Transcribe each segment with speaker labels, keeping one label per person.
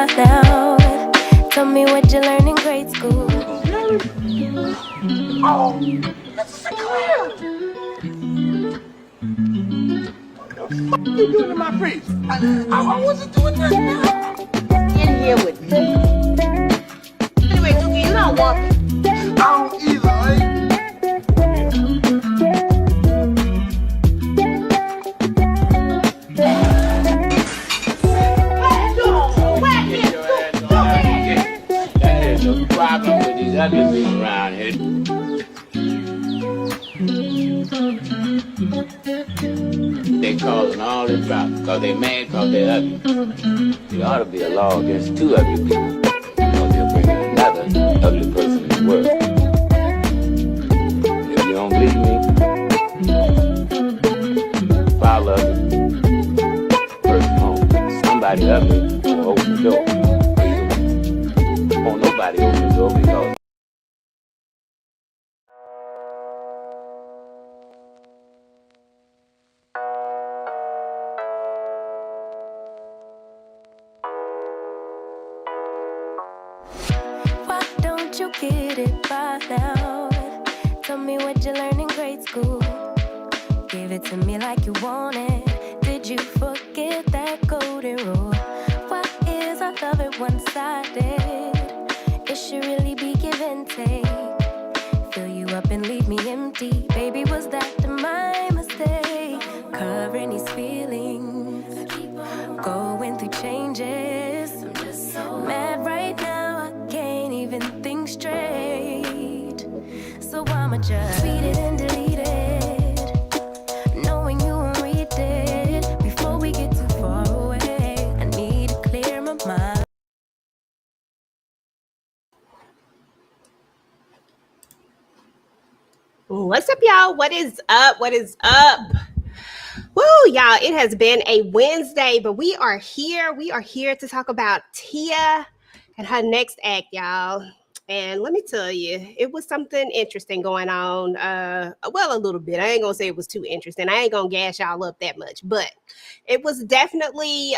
Speaker 1: by now. Tell me what you learned in grade school.
Speaker 2: Oh, Mr. Clown! What the fuck are you doing to my face? I wasn't doing nothing.
Speaker 3: In here with you. Anyway, Dookie, you don't want me.
Speaker 2: I don't either, right?
Speaker 4: No problem with these other people around here. They causing all this trouble because they mad because they ugly. There ought to be a law against two ugly people because they'll bring another ugly person in the world. If you don't believe me, file ugly person home. Somebody ugly will open the door. Won't nobody open the door because
Speaker 1: Why don't you get it by now? Tell me what you learned in grade school. Give it to me like you want it. Did you forget that golden rule? Why is our love at one-sided? It should really be give and take. Fill you up and leave me empty. Baby, was that my mistake? Covering these feelings, going through changes. I'm just so mad right now, I can't even think straight. So I'ma just tweet it and delete it, knowing you won't read it. Before we get too far away, I need to clear my mind.
Speaker 3: What's up, y'all? What is up? What is up? Woo, y'all, it has been a Wednesday, but we are here. We are here to talk about Tia and her next act, y'all. And let me tell you, it was something interesting going on. Well, a little bit. I ain't gonna say it was too interesting. I ain't gonna gas y'all up that much, but it was definitely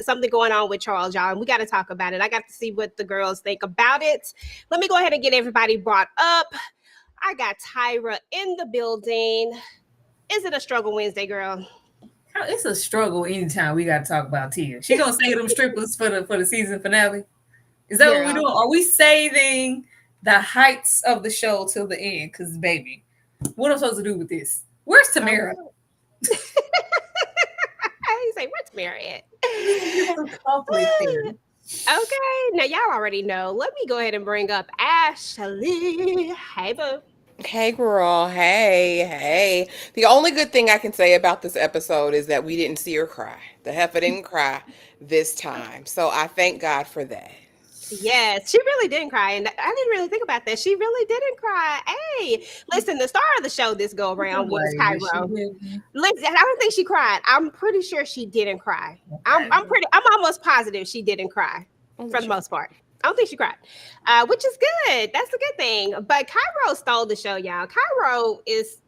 Speaker 3: something going on with Charles, y'all. And we got to talk about it. I got to see what the girls think about it. Let me go ahead and get everybody brought up. I got Tyra in the building. Is it a struggle Wednesday, girl?
Speaker 5: It's a struggle anytime we got to talk about Tia. She gonna save them strippers for the season finale. Is that what we're doing? Are we saving the heights of the show till the end? Because baby, what am I supposed to do with this? Where's Tamera?
Speaker 3: You say, where's Tamera at? Okay, now y'all already know. Let me go ahead and bring up Ashley. Hey, boo.
Speaker 6: Hey girl, hey. The only good thing I can say about this episode is that we didn't see her cry. The heifer didn't cry this time. So I thank God for that.
Speaker 3: Yes, she really didn't cry. And I didn't really think about that. She really didn't cry. Hey, listen, the star of the show this go around was Cairo. Listen, I don't think she cried. I'm pretty sure she didn't cry. I'm almost positive she didn't cry for the most part. I don't think she cried, which is good. That's a good thing. But Cairo stole the show, y'all. Cairo is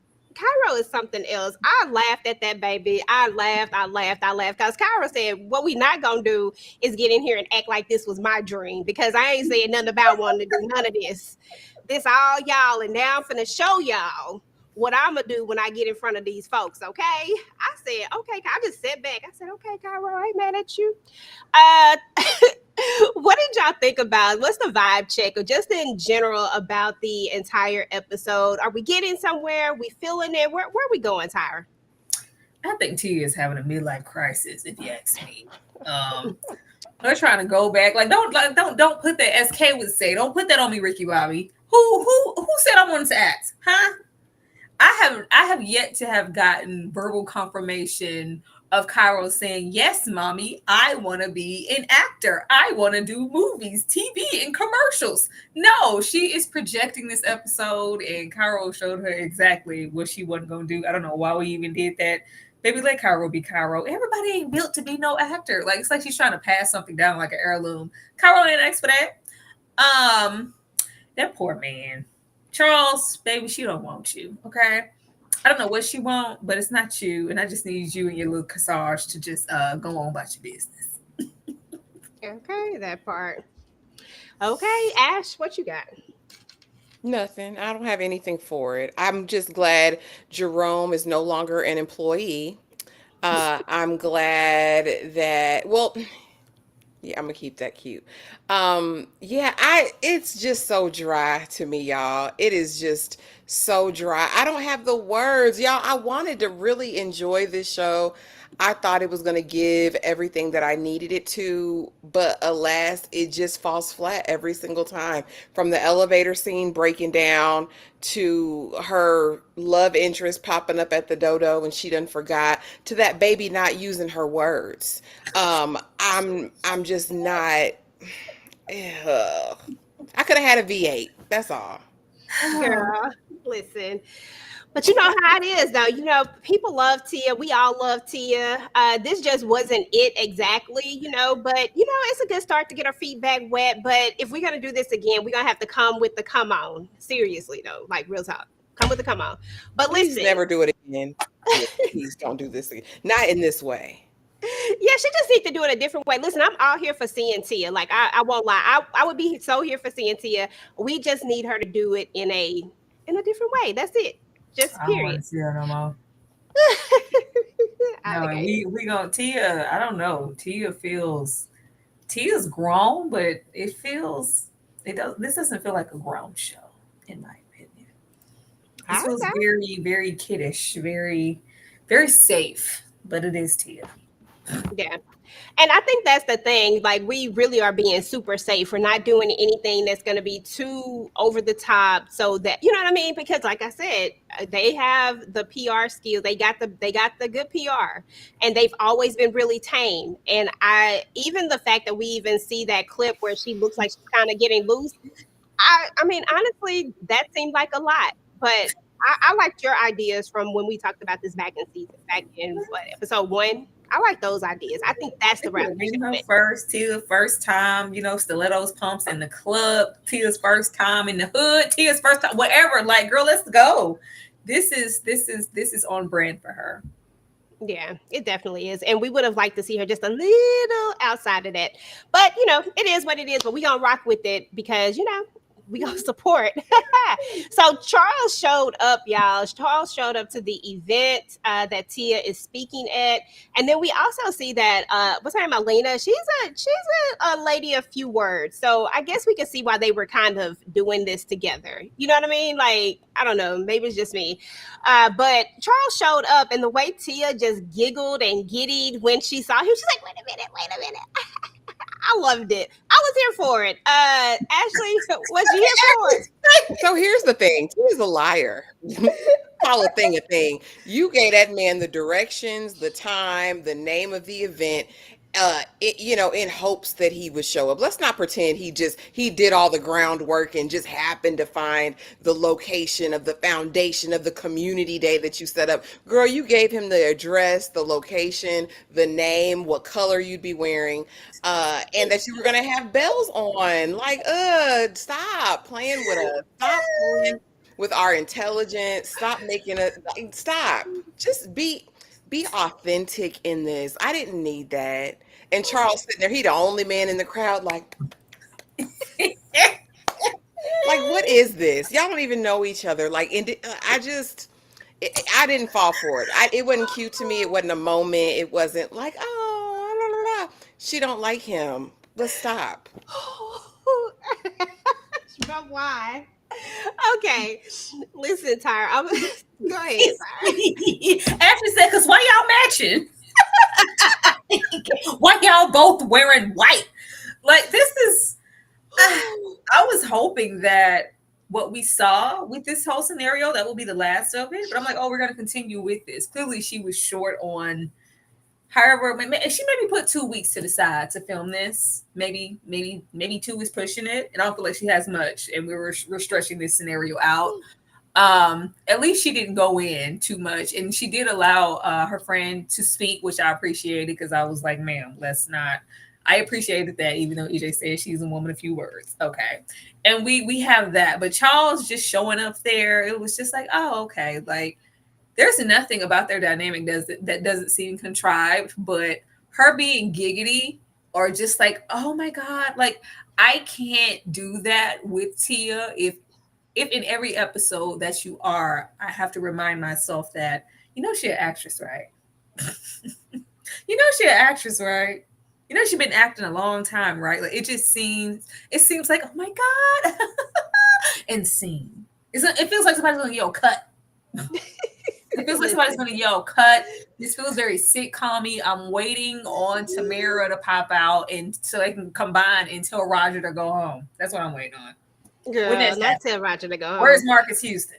Speaker 3: something else. I laughed at that baby. I laughed. Because Cairo said, what we not going to do is get in here and act like this was my dream. Because I ain't saying nothing about wanting to do none of this. This all y'all. And now I'm finna show y'all what I'm going to do when I get in front of these folks, okay? I said, okay. I just sat back. I said, okay, Cairo, I ain't mad at you. What did y'all think about? What's the vibe check or just in general about the entire episode? Are we getting somewhere? We feeling it? Where are we going, Tyra?
Speaker 5: I think Tia is having a midlife crisis, if you ask me. They're trying to go back. Don't put that, as Kay would say, don't put that on me, Ricky Bobby. Who said I wanted to act? Huh? I have yet to have gotten verbal confirmation of Cairo saying, yes, mommy, I want to be an actor. I want to do movies, TV, and commercials. No, she is projecting this episode, and Cairo showed her exactly what she wasn't going to do. I don't know why we even did that. Baby, let Cairo be Cairo. Everybody ain't built to be no actor. It's like she's trying to pass something down like an heirloom. Cairo ain't asked for that. That poor man. Charles, baby, she don't want you, okay? I don't know what she want, but it's not you. And I just need you and your little corsage to just go on about your business.
Speaker 3: Okay, that part. Okay, Ash, what you got?
Speaker 6: Nothing. I don't have anything for it. I'm just glad Jerome is no longer an employee. I'm glad that, well, yeah, I'm gonna keep that cute. Yeah, it's just so dry to me, y'all. It is just so dry. I don't have the words, y'all. I wanted to really enjoy this show. I thought it was gonna give everything that I needed it to, but alas, it just falls flat every single time. From the elevator scene breaking down to her love interest popping up at the dodo and she done forgot, to that baby not using her words. I'm just not. Ugh. I could have had a V8. That's all.
Speaker 3: Girl, listen. But you know how it is, though. You know, people love Tia. We all love Tia. This just wasn't it exactly, but, it's a good start to get our feet back wet. But if we're going to do this again, we're going to have to come with the come on. Seriously, though, like real talk. Come with the come on. But
Speaker 6: Please
Speaker 3: listen,
Speaker 6: never do it again. Yeah, please don't do this again. Not in this way.
Speaker 3: yeah, she just needs to do it a different way. Listen, I'm all here for seeing Tia. Like, I won't lie. I would be so here for seeing Tia. We just need her to do it in a different way. That's it. Just
Speaker 5: I don't want
Speaker 3: period.
Speaker 5: to see her no more. No, and
Speaker 3: Okay.
Speaker 5: we gonna Tia. I don't know. Tia's grown, but it does. This doesn't feel like a grown show, in my opinion. This feels
Speaker 3: Okay.
Speaker 5: very, very kiddish, very, very safe. But it is Tia.
Speaker 3: Yeah. And I think that's the thing. Like, we really are being super safe. We're not doing anything that's going to be too over the top. So that, you know what I mean? Because, like I said, they have the PR skills. They got the good PR, and they've always been really tame. And even the fact that we even see that clip where she looks like she's kind of getting loose. I mean, honestly, that seemed like a lot. But I liked your ideas from when we talked about this back in what, episode 1. I like those ideas. I think that's
Speaker 5: They
Speaker 3: the
Speaker 5: could
Speaker 3: route
Speaker 5: have
Speaker 3: we should
Speaker 5: been her
Speaker 3: went.
Speaker 5: Tia first time, stilettos pumps in the club, Tia's first time in the hood, Tia's first time, whatever. Like, girl, let's go. This is on brand for her.
Speaker 3: Yeah, it definitely is. And we would have liked to see her just a little outside of that. But, it is what it is. But we going to rock with it because, we going to support. So Charles showed up, y'all. Charles showed up to the event that Tia is speaking at. And then we also see that, what's her name, Alina? She's a lady of few words. So I guess we can see why they were kind of doing this together. You know what I mean? Like, I don't know. Maybe it's just me. But Charles showed up, and the way Tia just giggled and giddied when she saw him, she's like, wait a minute. I loved it. I was here for it. Ashley, was you here for it?
Speaker 6: So here's the thing. He's a liar. Call a thing a thing. You gave that man the directions, the time, the name of the event, in hopes that he would show up. Let's not pretend he did all the groundwork and just happened to find the location of the foundation of the community day that you set up. Girl, you gave him the address, the location, the name, what color you'd be wearing, and that you were gonna have bells on. Like, stop playing with us. Stop playing with our intelligence. Stop making it. Stop. Just be authentic in this. I didn't need that. And Charles sitting there, he the only man in the crowd, like what is this? Y'all don't even know each other. Like, and I didn't fall for it. It wasn't cute to me. It wasn't a moment. It wasn't like, oh, la, la, la. She don't like him. Let's stop.
Speaker 3: But why? Okay, listen, Tyra. Go ahead, Tyra.
Speaker 5: Ashley said, "Cause why y'all matching? Why y'all both wearing white? Like, this is." I was hoping that what we saw with this whole scenario, that will be the last of it. But I'm like, oh, we're going to continue with this. Clearly, she was short on. However, she maybe put 2 weeks to the side to film this. Maybe 2 is pushing it. And I don't feel like she has much. And we're stretching this scenario out. At least she didn't go in too much. And she did allow her friend to speak, which I appreciated because I was like, ma'am, let's not. I appreciated that, even though EJ said she's a woman of few words. Okay. And we have that. But Charles just showing up there, it was just like, oh, okay. Like, there's nothing about their dynamic that doesn't seem contrived, but her being giggity or just like, oh my God, like I can't do that with Tia. If in every episode that you are, I have to remind myself that, she's an actress, right? She's an actress, right? She's been acting a long time, right? Like it seems like, oh my God. And scene. It feels like somebody's going to yell, cut. It feels like somebody's going to yell, cut. This feels very sitcom-y. I'm waiting on Tamera to pop out and so they can combine and tell Roger to go home. That's what I'm waiting on.
Speaker 3: Girl, not tell Roger to go home.
Speaker 5: Where's Marcus Houston?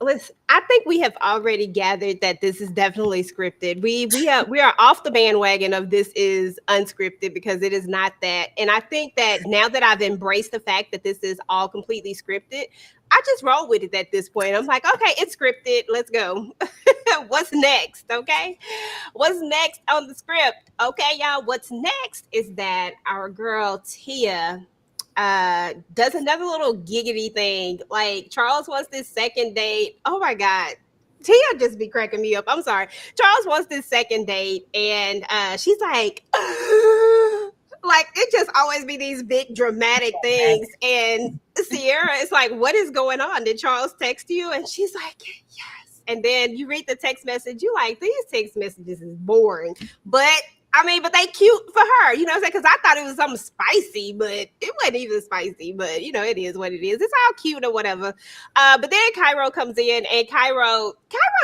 Speaker 3: Listen, I think we have already gathered that this is definitely scripted. We are off the bandwagon of this is unscripted because it is not that. And I think that now that I've embraced the fact that this is all completely scripted, I just roll with it at this point. I'm like, okay, it's scripted. Let's go. What's next? Okay. What's next on the script? Okay, y'all. What's next is that our girl Tia does another little giggity thing. Like Charles wants this second date. Oh my God. Tia just be cracking me up. I'm sorry. Charles wants this second date and she's like, like it just always be these big dramatic things. And Sierra is like, what is going on? Did Charles text you? And she's like, yes. And then you read the text message. You like, these text messages is boring. But but they cute for her, you know what I'm saying? Because I thought it was something spicy, but it wasn't even spicy. But, it is what it is. It's all cute or whatever. But then Cairo comes in, and Cairo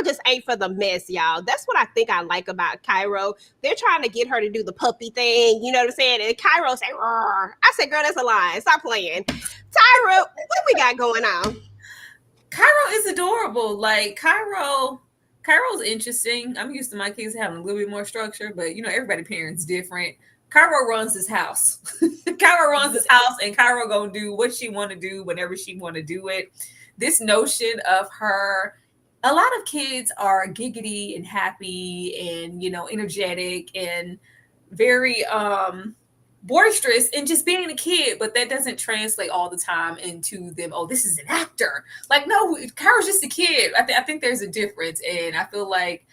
Speaker 3: just ain't for the mess, y'all. That's what I think I like about Cairo. They're trying to get her to do the puppy thing, you know what I'm saying? And Cairo say, "Roar." I said, girl, that's a lie. Stop playing. Tyra, what we got going on?
Speaker 5: Cairo is adorable. Like, Cairo's interesting. I'm used to my kids having a little bit more structure, but everybody parents different. Cairo runs his house. Cairo runs his house, and Cairo gonna do what she want to do whenever she want to do it. This notion of her, a lot of kids are giggity and happy and energetic and very boisterous and just being a kid, but that doesn't translate all the time into them. Oh, this is an actor. Like, no, Cairo's just a kid. I think there's a difference, and I feel like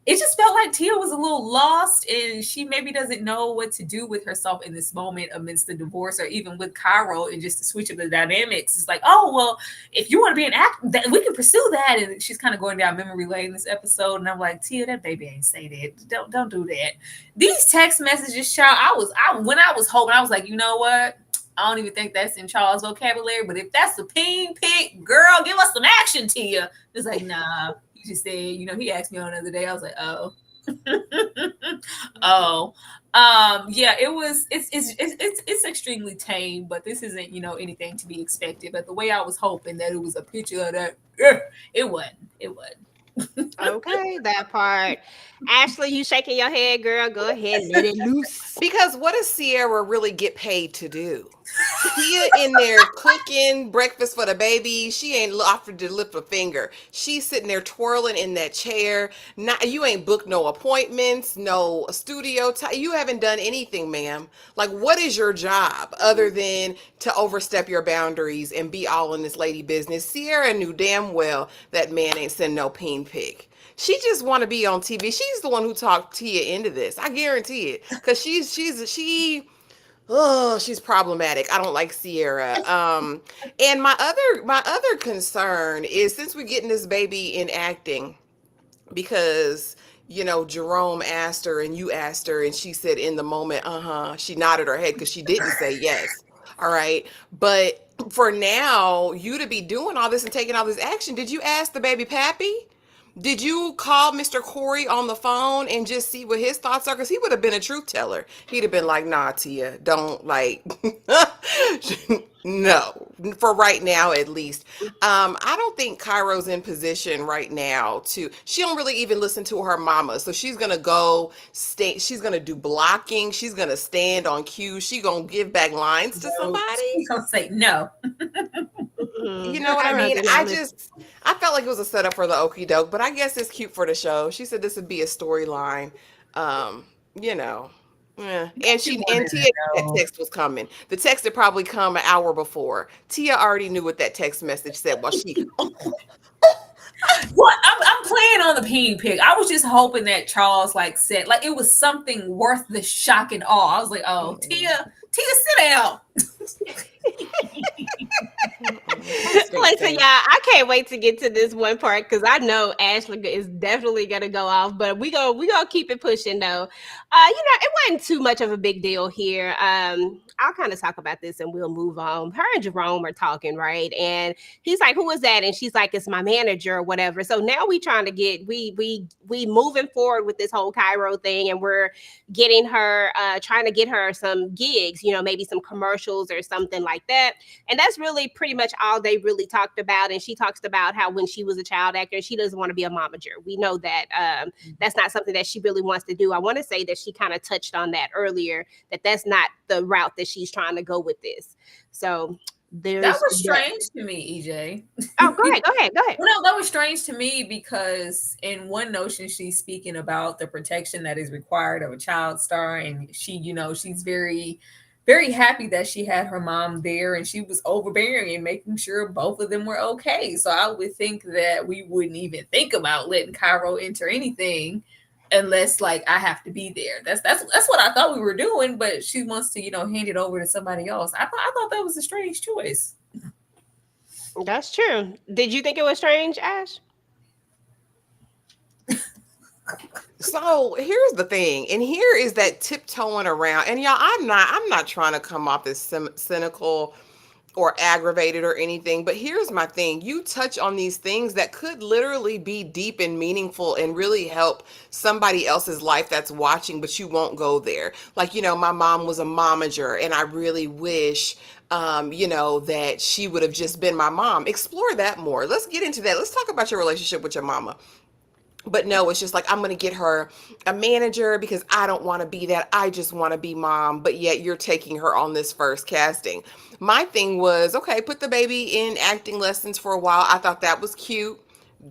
Speaker 5: it just felt like Tia was a little lost, and she maybe doesn't know what to do with herself in this moment amidst the divorce, or even with Cairo, and just to switch up the dynamics. It's like, oh, well, if you want to be an actor, we can pursue that. And she's kind of going down memory lane this episode, and I'm like, Tia, that baby ain't say that. Don't do that. These text messages, child, when I was hoping, I was like, you know what? I don't even think that's in Charles' vocabulary, but if that's the ping pick, girl, give us some action, Tia. It's like, nah. Just said, he asked me on the other day. I was like, oh, yeah, it's extremely tame, but this isn't, anything to be expected. But the way I was hoping that it was a picture of that, it wasn't.
Speaker 3: Okay, that part. Ashley, you shaking your head, girl. Go ahead, let it loose.
Speaker 6: Because what does Sierra really get paid to do? Tia in there cooking breakfast for the baby. She ain't offered to lift a finger. She's sitting there twirling in that chair. You ain't booked no appointments, no studio time. You haven't done anything, ma'am. Like, what is your job other than to overstep your boundaries and be all in this lady business? Sierra knew damn well that man ain't send no peen pick. She just want to be on TV. She's the one who talked Tia into this. I guarantee it. Because she's problematic. I don't like Sierra. And my other concern is, since we're getting this baby in acting, because Jerome asked her and you asked her and she said in the moment, she nodded her head because she didn't say yes. All right. But for now, you to be doing all this and taking all this action, did you ask the baby pappy? Did you call Mr. Corey on the phone and just see what his thoughts are? Because he would have been a truth teller. He'd have been like, nah, Tia, don't no, for right now, at least. I don't think Cairo's in position right now she don't really even listen to her mama. So she's going to she's going to do blocking. She's going to stand on cue. She's going to give back lines to somebody.
Speaker 5: She's going to say no.
Speaker 6: You know what I mean? I felt like it was a setup for the okie doke, but I guess it's cute for the show. She said this would be a storyline. Yeah. And Tia that text was coming. The text had probably come an hour before. Tia already knew what that text message said while she
Speaker 5: What? I'm playing on the peen pig. I was just hoping that Charles like said like it was something worth the shock and awe. I was like, oh, Tia, sit down.
Speaker 3: Listen, y'all, I can't wait to get to this one part because I know Ashley is definitely gonna go off, but we gonna keep it pushing though. It wasn't too much of a big deal here. I'll kind of talk about this and we'll move on. Her and Jerome are talking, right? And he's like, "Who is that?" And she's like, "It's my manager or whatever." So now we trying to get we moving forward with this whole Cairo thing, and we're getting her trying to get her some gigs, maybe some commercials or something like that. And that's really pretty much all they really talked about. And she talks about how when she was a child actor, she doesn't want to be a momager. We know that that's not something that she really wants to do. I want to say that she kind of touched on that earlier, that that's not the route that she's trying to go with this. So that
Speaker 5: was strange to me, EJ.
Speaker 3: Oh, go ahead.
Speaker 5: Well, no, that was strange to me because in one notion, she's speaking about the protection that is required of a child star. And she, she's very, very happy that she had her mom there and she was overbearing and making sure both of them were okay. So I would think that we wouldn't even think about letting Cairo enter anything unless like I have to be there. That's what I thought we were doing, but she wants to, hand it over to somebody else. I thought that was a strange choice.
Speaker 3: That's true. Did you think it was strange, Ash?
Speaker 6: So here's the thing, and here is that tiptoeing around. And y'all, I'm not trying to come off as cynical or aggravated or anything, but here's my thing. You touch on these things that could literally be deep and meaningful and really help somebody else's life that's watching, but you won't go there. Like, my mom was a momager and I really wish that she would have just been my mom. Explore that more. Let's get into that. Let's talk about your relationship with your mama. But no, it's just like, I'm going to get her a manager because I don't want to be that. I just want to be mom. But yet you're taking her on this first casting. My thing was, okay, put the baby in acting lessons for a while. I thought that was cute.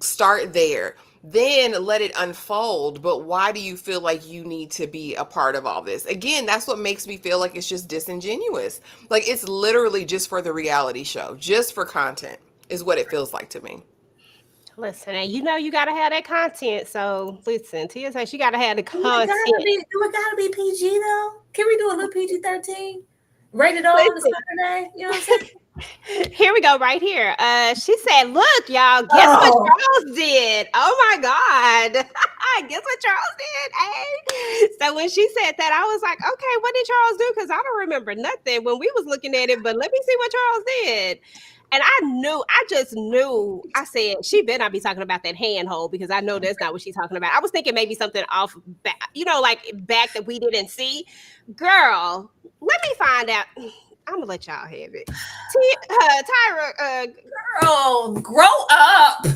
Speaker 6: Start there. Then let it unfold. But why do you feel like you need to be a part of all this? Again, that's what makes me feel like it's just disingenuous. Like it's literally just for the reality show, just for content is what it feels like to me.
Speaker 3: Listen, and you got to have that content. So listen, Tia said she got to have the content.
Speaker 5: Do it gotta be PG though? Can we do a little PG-13? Rated R on the Saturday? You know what I'm saying?
Speaker 3: Here we go, right here. She said, "Look, y'all, guess what Charles did? Oh my God, guess what Charles did? Hey." So when she said that, I was like, "Okay, what did Charles do? Because I don't remember nothing when we was looking at it. But let me see what Charles did." And I just knew, I said, she better not be talking about that handhold because I know that's not what she's talking about. I was thinking maybe something off back, like back that we didn't see. Girl, let me find out. I'm gonna let y'all have it. Tyra,
Speaker 5: girl, grow up.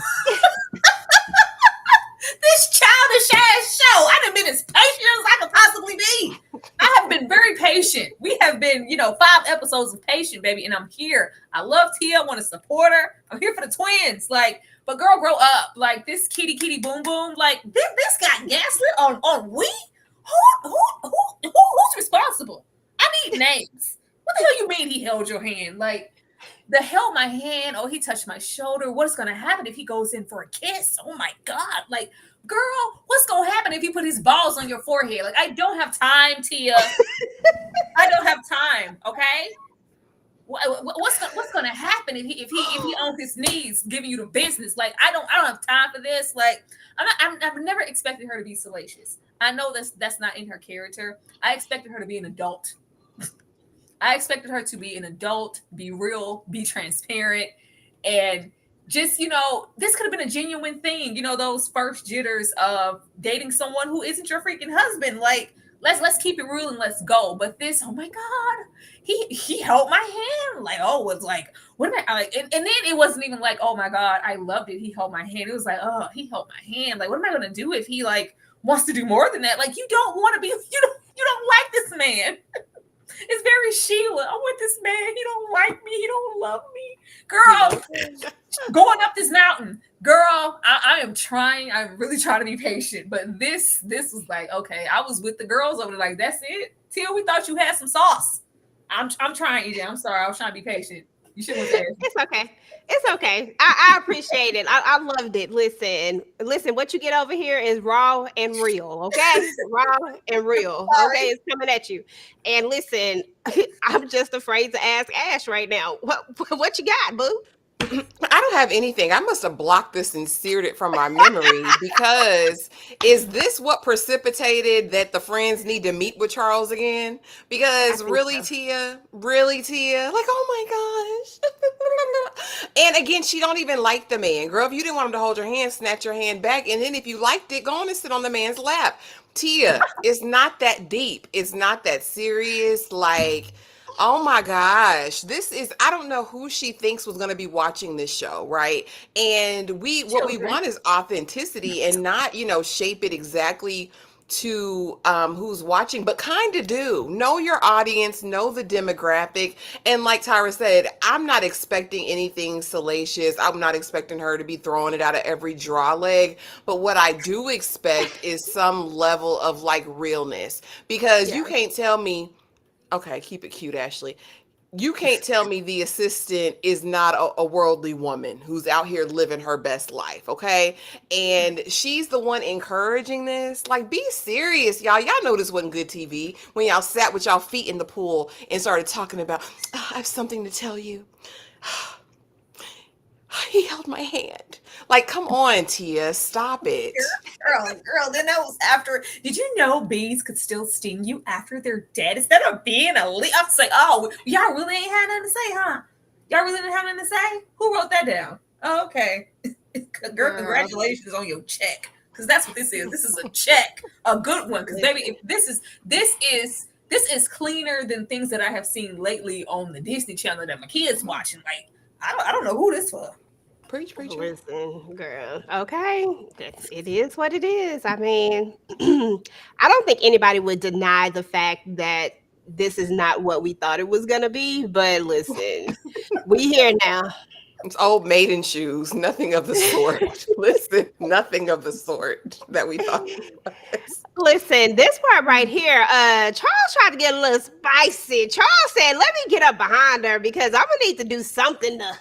Speaker 5: This childish ass show. I done been as patient as I could possibly be. I have been very patient. We have been, 5 episodes of patient, baby, and I'm here. I love Tia. I want to support her. I'm here for the twins. Like, but girl, grow up. Like this kitty boom boom. Like this got gaslit on we. Who's responsible? I need names. What the hell you mean he held your hand? Like the held my hand. Oh, he touched my shoulder. What's gonna happen if he goes in for a kiss? Oh my God! Like, girl, what's gonna happen if he put his balls on your forehead? Like, I don't have time, Tia. I don't have time. Okay. What's gonna happen if he on his knees giving you the business? Like, I don't have time for this. Like, I've never expected her to be salacious. I know that's not in her character. I expected her to be an adult. I expected her to be an adult, be real, be transparent, and just, this could have been a genuine thing. Those first jitters of dating someone who isn't your freaking husband. Like, let's keep it real and let's go. But this, oh my God, he held my hand. Like, oh, it's like, what am I like? And then it wasn't even like, oh my God, I loved it. He held my hand. It was like, oh, he held my hand. Like, what am I gonna do if he like wants to do more than that? Like, you don't want to be, you don't like this man. It's very Sheila. I'm with this man. He don't like me. He don't love me. Girl, going up this mountain. Girl, I am trying. I'm really trying to be patient. But this was like, okay, I was with the girls over there like, that's it? Tia, we thought you had some sauce. I'm trying, EJ. I'm sorry. I was trying to be patient. You should have asked.
Speaker 3: It's okay. It's okay. I appreciate it. I loved it. Listen, what you get over here is raw and real, okay? Raw and real. Okay, it's coming at you. And listen, I'm just afraid to ask Ash right now. What you got, boo?
Speaker 6: I don't have anything. I must have blocked this and seared it from my memory because is this what precipitated that the friends need to meet with Charles again?
Speaker 3: I
Speaker 6: Because
Speaker 3: think
Speaker 6: really,
Speaker 3: so.
Speaker 6: Tia, like, oh my gosh. And again, she don't even like the man. Girl, if you didn't want him to hold your hand, snatch your hand back. And then if you liked it, go on and sit on the man's lap. Tia, it's not that deep. It's not that serious. Like, oh my gosh. I don't know who she thinks was going to be watching this show, right? And what we
Speaker 3: Children.
Speaker 6: want is authenticity and not, shape it exactly to who's watching, but kind of do know your audience, know the demographic. And like Tyra said, I'm not expecting anything salacious. I'm not expecting her to be throwing it out of every draw leg. But what I do expect is some level of like realness, because you
Speaker 3: Yeah.
Speaker 6: can't tell me, okay, keep it cute, Ashley. You can't tell me the assistant is not a worldly woman who's out here living her best life, okay? And she's the one encouraging this. Like, be serious, y'all. Y'all know this wasn't good TV when y'all sat with y'all feet in the pool and started talking about, "Oh, I have something to tell you. He held my hand." Like, come on, Tia, stop it.
Speaker 5: Girl, then that was after. Did you know bees could still sting you after they're dead? Instead of being a leaf, I was like, oh, y'all really ain't had nothing to say, huh? Y'all really didn't have nothing to say? Who wrote that down? Oh, okay. Girl, congratulations on your check. Because that's what this is. This is a check, a good one. Because baby, if this is cleaner than things that I have seen lately on the Disney Channel that my kids watching. Like, I don't know who this for.
Speaker 6: Preach, preacher.
Speaker 3: Listen, girl. Okay, it is what it is. I mean, I don't think anybody would deny the fact that this is not what we thought it was gonna be. But listen, we here now.
Speaker 6: It's old maiden shoes. Nothing of the sort. Listen, nothing of the sort that we thought it was.
Speaker 3: Listen, this part right here, Charles tried to get a little spicy. Charles said, "Let me get up behind her because I'm gonna need to do something to."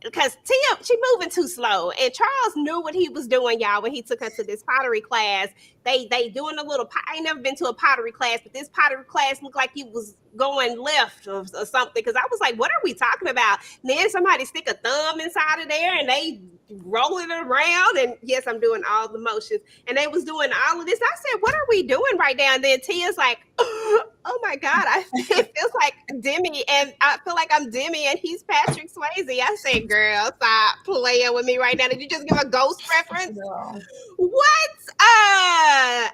Speaker 3: Because Tia, she moving too slow, and Charles knew what he was doing, y'all. When he took her to this pottery class, they doing a little. I ain't never been to a pottery class, but this pottery class looked like it was going left or something. Because I was like, "What are we talking about?" And then somebody stick a thumb inside of there, and they rolling it around. And yes, I'm doing all the motions, and they was doing all of this. I said, "What are we doing right now?" And then Tia's like, "Oh my God, it feels like Demi, and I feel like I'm Demi, and he's Patrick Swayze." I said, "Girl, stop playing with me right now. Did you just give a ghost reference?"
Speaker 5: No.
Speaker 3: What?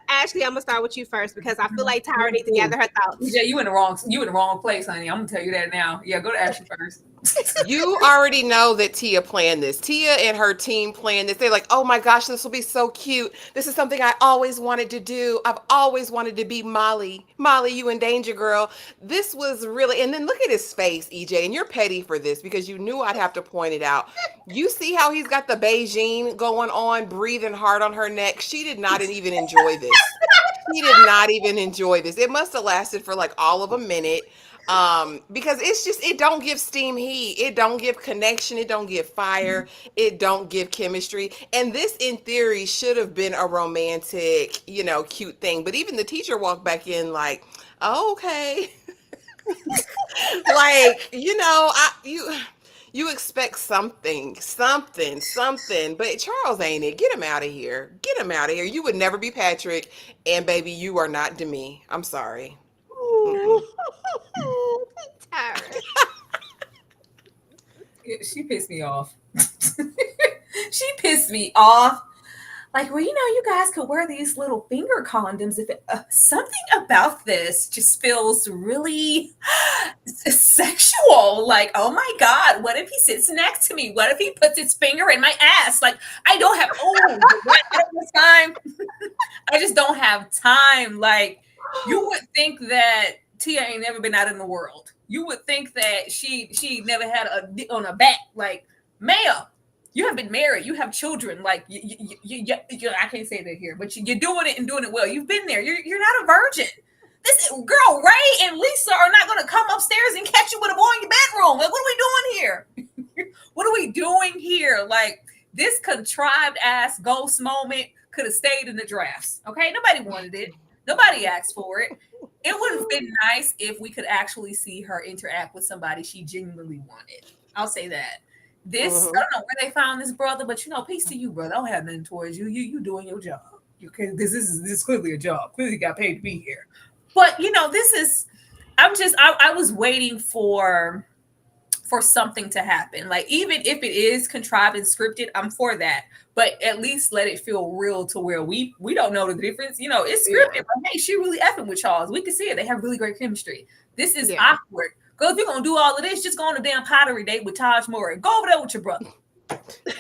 Speaker 3: Ashley, I'm gonna start with you first because I feel like Tyra needs to gather her thoughts.
Speaker 5: Yeah, you in the wrong place, honey. I'm gonna tell you that now. Yeah, go to Ashley first.
Speaker 6: You already know that Tia planned this. Tia and her team planned this. They're like, oh my gosh, this will be so cute. This is something I always wanted to do. I've always wanted to be Molly. Molly, you in danger, girl. This was really, and then look at his face, EJ, and you're petty for this because you knew I'd have to point it out. You see how he's got the Beijing going on, breathing hard on her neck. She did not even enjoy this. She did not even enjoy this. It must have lasted for like all of a minute. Because it don't give steam heat, it don't give connection, it don't give fire, it don't give chemistry. And this in theory should have been a romantic, cute thing, but even the teacher walked back in like, oh, okay. Like, you expect something, but Charles ain't it. Get him out of here. You would never be Patrick, and baby, you are not Demi. I'm sorry.
Speaker 3: Tyra.
Speaker 5: She pissed me off. She pissed me off. Like, well, you guys could wear these little finger condoms if something about this just feels really sexual. Like, oh my God, what if he sits next to me? What if he puts his finger in my ass? Like, I don't have time. I just don't have time. Like, you would think that Tia ain't never been out in the world. You would think that she never had on a back. Like, ma'am, you have been married. You have children. Like, you I can't say that here, but you're doing it and doing it well. You've been there. You're not a virgin. This girl, Ray and Lisa are not going to come upstairs and catch you with a boy in your bedroom. Like, what are we doing here? What are we doing here? Like, this contrived ass ghost moment could have stayed in the drafts. Okay, nobody wanted it. Nobody asked for it. It would have been nice if we could actually see her interact with somebody she genuinely wanted. I'll say that. This, I don't know where they found this brother, but peace to you, brother. I don't have nothing towards you. You doing your job. This is clearly a job. Clearly got paid to be here. But this is. I was waiting for something to happen. Like, even if it is contrived and scripted, I'm for that. But at least let it feel real to where we don't know the difference. It's scripted. But hey, she really effing with Charles. We can see it. They have really great chemistry. This is awkward. Girl, if you're gonna do all of this, just go on a damn pottery date with Taj Mowry. Go over there with your brother.
Speaker 6: I'd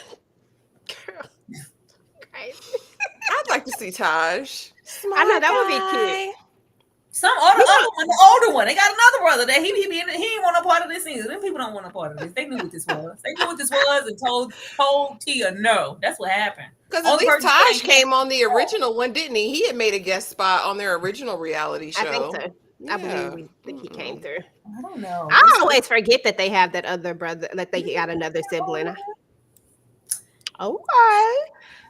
Speaker 6: like to see Taj.
Speaker 3: I know, that would be cute.
Speaker 5: The older one. They got another brother that he ain't want no part of this either. Them people don't want no part of this. They knew what this was. They knew what this was and told Tia no. That's what happened.
Speaker 6: Because at least Taj came on the original one, didn't he? He had made a guest spot on their original reality show.
Speaker 3: I think so. I believe he came through.
Speaker 5: I don't know.
Speaker 3: I always forget that they have that other brother, like they got another sibling. Okay.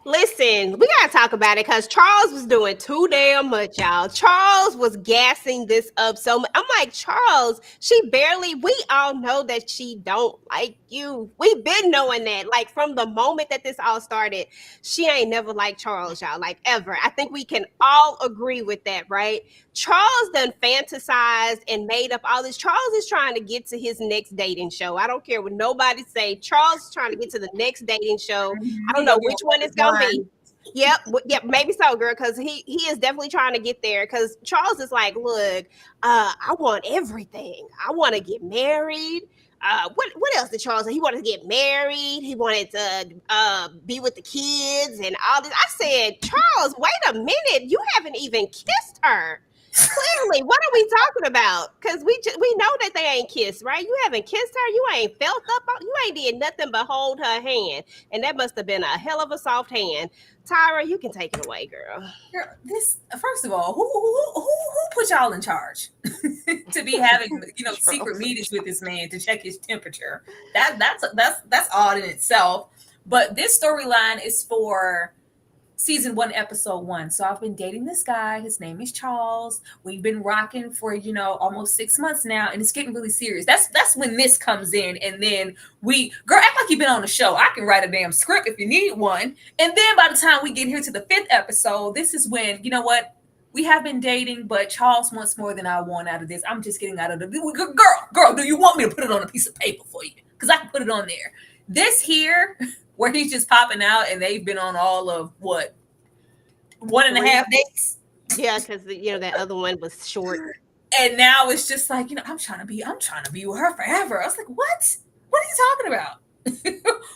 Speaker 3: Listen, we got to talk about it because Charles was doing too damn much, y'all. Charles was gassing this up so much. I'm like, Charles, we all know that she don't like you. We've been knowing that. Like, from the moment that this all started, she ain't never liked Charles, y'all, like, ever. I think we can all agree with that, right? Charles done fantasized and made up all this. Charles is trying to get to his next dating show. I don't care what nobody say. Charles is trying to get to the next dating show. I don't know which one it's going to be. Yep, maybe so, girl, because he is definitely trying to get there. Because Charles is like, look, I want everything. I want to get married. What else did Charles say? He wanted to get married. He wanted to be with the kids and all this. I said, Charles, wait a minute. You haven't even kissed her. Clearly, what are we talking about? Because we know that they ain't kissed, right? You haven't kissed her. You ain't felt up. You ain't did nothing but hold her hand. And that must have been a hell of a soft hand. Tyra, you can take it away, girl.
Speaker 5: This, first of all, who put y'all in charge to be having secret meetings with this man to check his temperature? That's odd in itself. But this storyline is for season 1, episode 1. So I've been dating this guy. His name is Charles. We've been rocking for almost 6 months now, and it's getting really serious. That's when this comes in, and then girl, act like you've been on the show. I can write a damn script if you need one. And then by the time we get here to the 5th episode, this is when we have been dating, but Charles wants more than I want out of this. I'm just getting out of the girl. Do you want me to put it on a piece of paper for you? Because I can put it on there. This here, where he's just popping out, and they've been on all of what, 1.5 dates?
Speaker 3: Yeah, because that other one was short.
Speaker 5: And now it's just like, I'm trying to be with her forever. I was like, what? What are you talking about?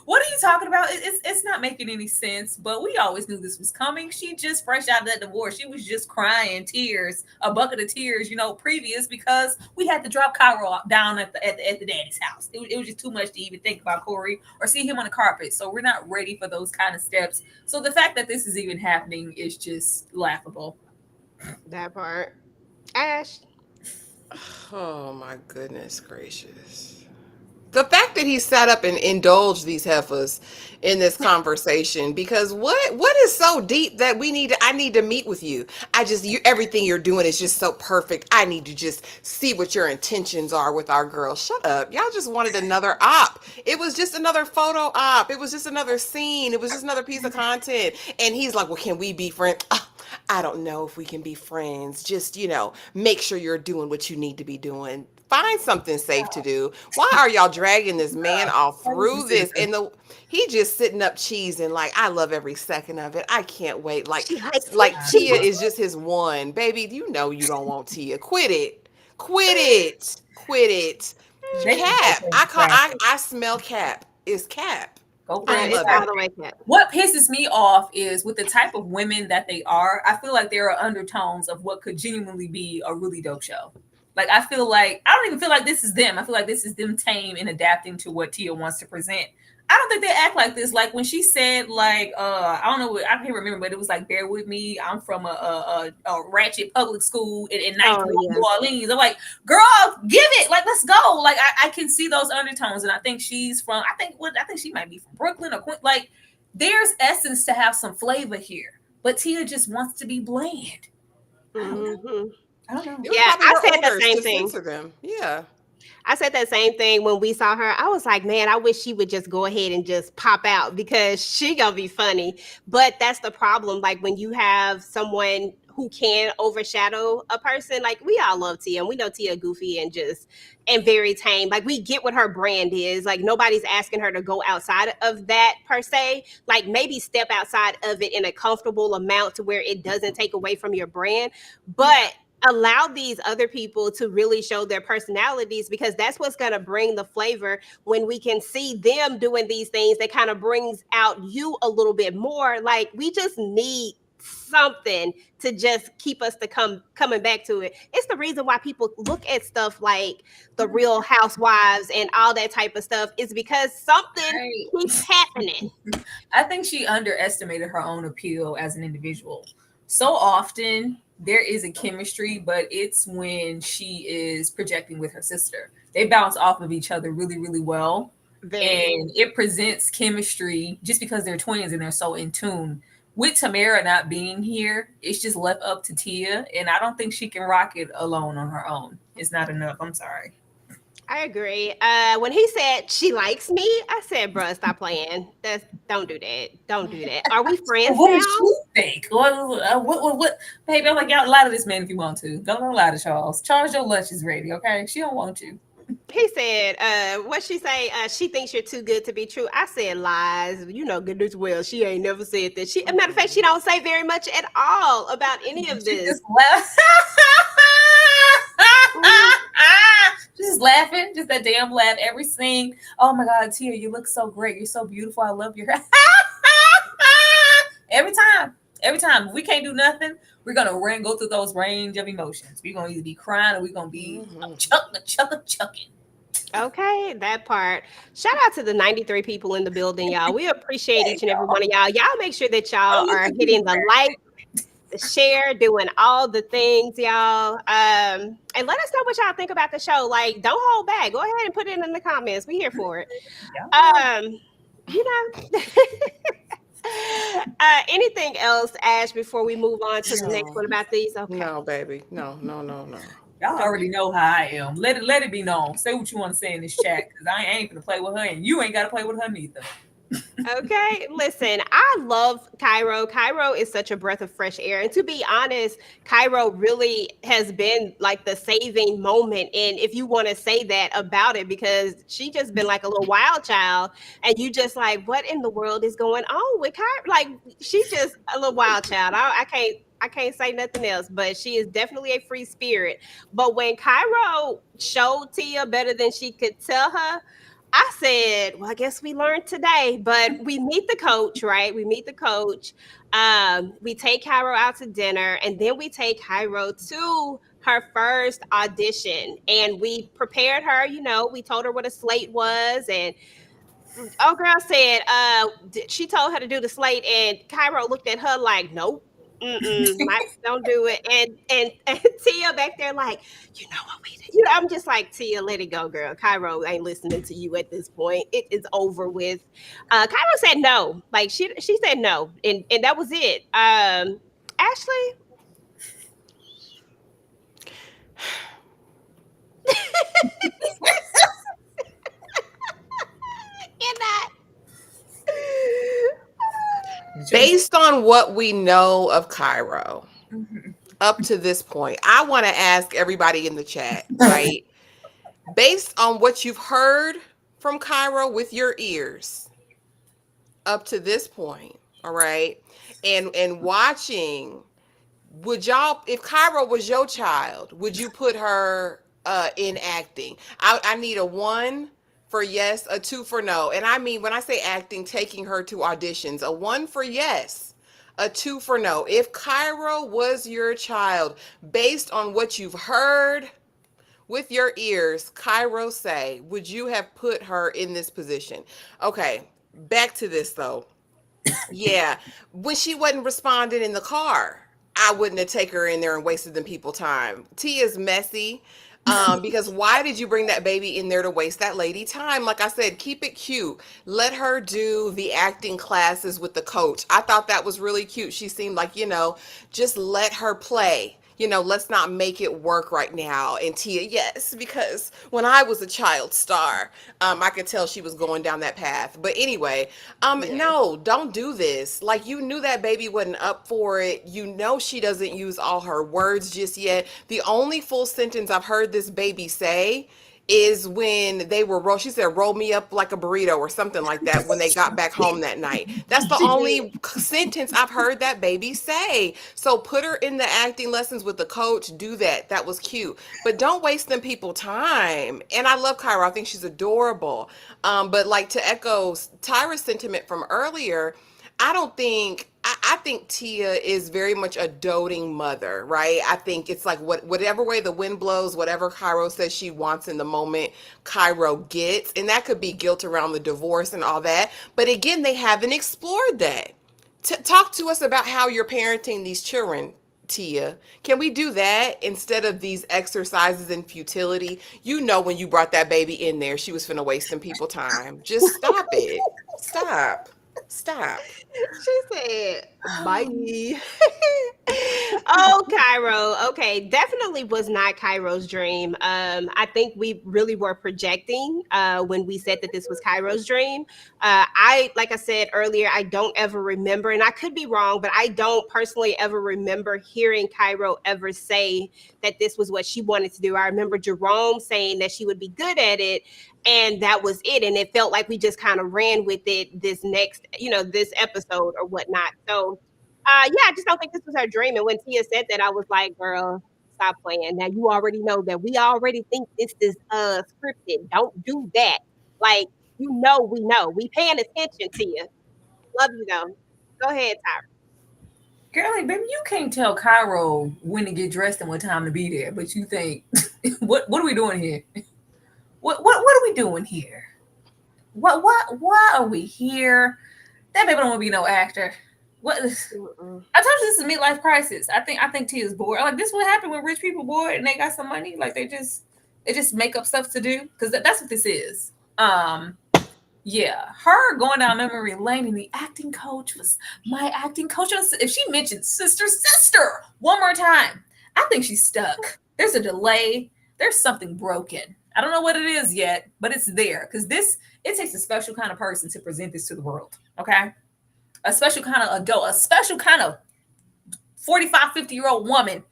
Speaker 5: What are you talking about? It's not making any sense, but we always knew this was coming. She just fresh out of that divorce. She was just crying tears, a bucket of tears, previous, because we had to drop Cairo down at the daddy's house. It was just too much to even think about Corey or see him on the carpet. So we're not ready for those kind of steps. So the fact that this is even happening is just laughable.
Speaker 3: That part. Ash.
Speaker 6: Oh my goodness gracious. The fact that he sat up and indulged these heifers in this conversation, because what is so deep that I need to meet with you. Everything you're doing is just so perfect. I need to just see what your intentions are with our girl. Shut up. Y'all just wanted another op. It was just another photo op. It was just another scene. It was just another piece of content. And he's like, well, can we be friends? I don't know if we can be friends. Just, make sure you're doing what you need to be doing. Find something safe to do. Why are y'all dragging this man all through this? And he just sitting up cheesing like, I love every second of it. I can't wait. Like Tia is just his one. Baby, you don't want Tia. Quit it. Cap. I smell Cap. It's Cap.
Speaker 5: Go for it. What pisses me off is with the type of women that they are, I feel like there are undertones of what could genuinely be a really dope show. Like, I don't even feel like this is them. I feel like this is them tame and adapting to what Tia wants to present. I don't think they act like this. Like when she said, like, I don't know, I can't remember, but it was like, "Bear with me. I'm from a ratchet public school in Ninth
Speaker 3: Oh
Speaker 5: Ward,
Speaker 3: yeah.
Speaker 5: New Orleans." I'm like, "Girl, give it. Like, let's go." Like, I can see those undertones, and I think she's from. I think she might be from Brooklyn or Queens. Like, there's essence to have some flavor here, but Tia just wants to be bland. I don't know.
Speaker 3: Hmm.
Speaker 5: I don't know.
Speaker 6: It was
Speaker 3: Yeah,
Speaker 6: probably
Speaker 3: I
Speaker 6: her
Speaker 3: said the
Speaker 6: owners
Speaker 3: same
Speaker 6: to
Speaker 3: thing.
Speaker 6: censor them. Yeah.
Speaker 3: I said that same thing when we saw her. I was like, man, I wish she would just go ahead and just pop out because she gonna be funny. But that's the problem. Like when you have someone who can overshadow a person, like we all love Tia and we know Tia goofy and just and very tame. Like we get what her brand is. Like nobody's asking her to go outside of that per se. Like maybe step outside of it in a comfortable amount to where it doesn't take away from your brand. But allow these other people to really show their personalities because that's what's going to bring the flavor when we can see them doing these things that kind of brings out you a little bit more. Like we just need something to just keep us to coming back to it. It's the reason why people look at stuff like the Real Housewives and all that type of stuff is because something
Speaker 5: Right.
Speaker 3: keeps happening.
Speaker 5: I think she underestimated her own appeal as an individual. So often there is a chemistry, but it's when she is projecting with her sister. They bounce off of each other really, really well.
Speaker 3: Very.
Speaker 5: And it presents chemistry just because they're twins and they're so in tune. With Tamera not being here, it's just left up to Tia. And I don't think she can rock it alone on her own. It's not enough. I'm sorry.
Speaker 3: I agree. When he said she likes me, I said, "Bruh, stop playing. That's don't do that. Don't do that. Are we friends
Speaker 5: What
Speaker 3: now?"
Speaker 5: does she think? What? Baby, I'm like, y'all lie to this man if you want to. Don't lie to Charles. Charles, your lunch is ready, okay? She don't want you.
Speaker 3: He said, what she say? She thinks you're too good to be true. I said lies. You know good as well. She ain't never said that. She, a matter of fact, she don't say very much at all about any of
Speaker 5: She
Speaker 3: this.
Speaker 5: just laughed.
Speaker 3: Mhm.
Speaker 5: Just laughing, just that damn laugh. Every scene. Oh my God, Tia, you look so great. You're so beautiful. I love your hair. every time, every time. If we can't do nothing, we're gonna go through those range of emotions. We're gonna either be crying or we're gonna be chucking.
Speaker 3: Okay, that part. Shout out to the 93 people in the building, y'all. We appreciate
Speaker 5: There
Speaker 3: each
Speaker 5: you
Speaker 3: and every
Speaker 5: go.
Speaker 3: one of y'all. Y'all make sure that y'all
Speaker 5: Oh, look
Speaker 3: are
Speaker 5: at
Speaker 3: hitting
Speaker 5: you.
Speaker 3: the like, the share, doing all the things, y'all. And let us know what y'all think about the show. Like, don't hold back. Go ahead and put it in the comments. We here for it.
Speaker 5: Yeah.
Speaker 3: You know. Anything else, Ash, before we move on to the next
Speaker 6: No.
Speaker 3: one about these? Okay.
Speaker 6: No, baby. No, no, no, no.
Speaker 5: Y'all already know how I am. Let it be known. Say what you want to say in this chat because I ain't gonna play with her, and you ain't gotta play with her neither.
Speaker 3: Okay, listen, I love Cairo. Cairo is such a breath of fresh air. And to be honest, Cairo really has been like the saving moment. And if you want to say that about it, because she just been like a little wild child, and you just like, what in the world is going on with Cairo? Like, she's just a little wild child. I can't say nothing else, but she is definitely a free spirit. But when Cairo showed Tia better than she could tell her, I said, well, I guess we learned today, but we meet the coach, right? We meet the coach. We take Cairo out to dinner, and then we take Cairo to her first audition. And we prepared her, we told her what a slate was. And oh, girl said, she told her to do the slate, and Cairo looked at her like, nope. Don't do it. And Tia back there like, you know what we did. I'm just like, Tia, let it go, girl. Cairo ain't listening to you at this point. It is over with. Cairo said no. Like she said no, and that was it. Ashley. You're not.
Speaker 6: Based on what we know of Cairo up to this point, I want to ask everybody in the chat, right? Based on what you've heard from Cairo with your ears up to this point, all right? And watching, would y'all, if Cairo was your child, would you put her in acting? I need a 1 for yes, a 2 for no. And I mean, when I say acting, taking her to auditions, a 1 for yes, a 2 for no. If Cairo was your child, based on what you've heard with your ears, Cairo say, would you have put her in this position? Okay, back to this though. Yeah, when she wasn't responding in the car, I wouldn't have taken her in there and wasted them people time. Tia's messy. Because why did you bring that baby in there to waste that lady time? Like I said, keep it cute. Let her do the acting classes with the coach. I thought that was really cute. She seemed like, just let her play. Let's not make it work right now. And Tia, yes, because when I was a child star, I could tell she was going down that path. But anyway,
Speaker 3: Yeah.
Speaker 6: no, don't do this. Like, you knew that baby wasn't up for it. She doesn't use all her words just yet. The only full sentence I've heard this baby say is when they were she said roll me up like a burrito or something like that when they got back home that night. That's the
Speaker 3: She did.
Speaker 6: only sentence I've heard that baby say. So put her in the acting lessons with the coach. Do that. That was cute. But don't waste them people time. And I love Cairo. I think she's adorable. But like, to echo Tyra's sentiment from earlier, I don't think I think Tia is very much a doting mother, right? I think it's like whatever way the wind blows, whatever Cairo says she wants in the moment, Cairo gets. And that could be guilt around the divorce and all that. But again, they haven't explored that. Talk to us about how you're parenting these children, Tia. Can we do that instead of these exercises in futility? When you brought that baby in there, she was finna waste some people time. Just stop it. Stop. Stop.
Speaker 3: She said, bye. Oh, Cairo. Okay, definitely was not Cairo's dream. I think we really were projecting when we said that this was Cairo's dream. Like I said earlier, I don't ever remember, and I could be wrong, but I don't personally ever remember hearing Cairo ever say that this was what she wanted to do. I remember Jerome saying that she would be good at it, and that was it. And it felt like we just kind of ran with it this episode or whatnot. So yeah, I just don't think this was her dream. And when Tia said that, I was like, girl, stop playing. Now you already know that we already think this is scripted. Don't do that. Like, we know. We paying attention, Tia. Love you though. Go ahead, Tyra.
Speaker 5: Girlie, baby, you can't tell Cairo when to get dressed and what time to be there, but you think, what are we doing here? What are we doing here? Why are we here? That baby don't want to be no actor. What?
Speaker 3: Mm-mm.
Speaker 5: I told you this is a midlife crisis. I think Tia's bored. Like, this what happened when rich people bored and they got some money. Like, they just make up stuff to do, because that's what this is. Yeah, her going down memory lane, and the acting coach was my acting coach. If she mentioned sister one more time, I think she's stuck. There's a delay. There's something broken. I don't know what it is yet, but it's there, because it takes a special kind of person to present this to the world. Okay, a special kind of adult, a special kind of 45, 50-year-old woman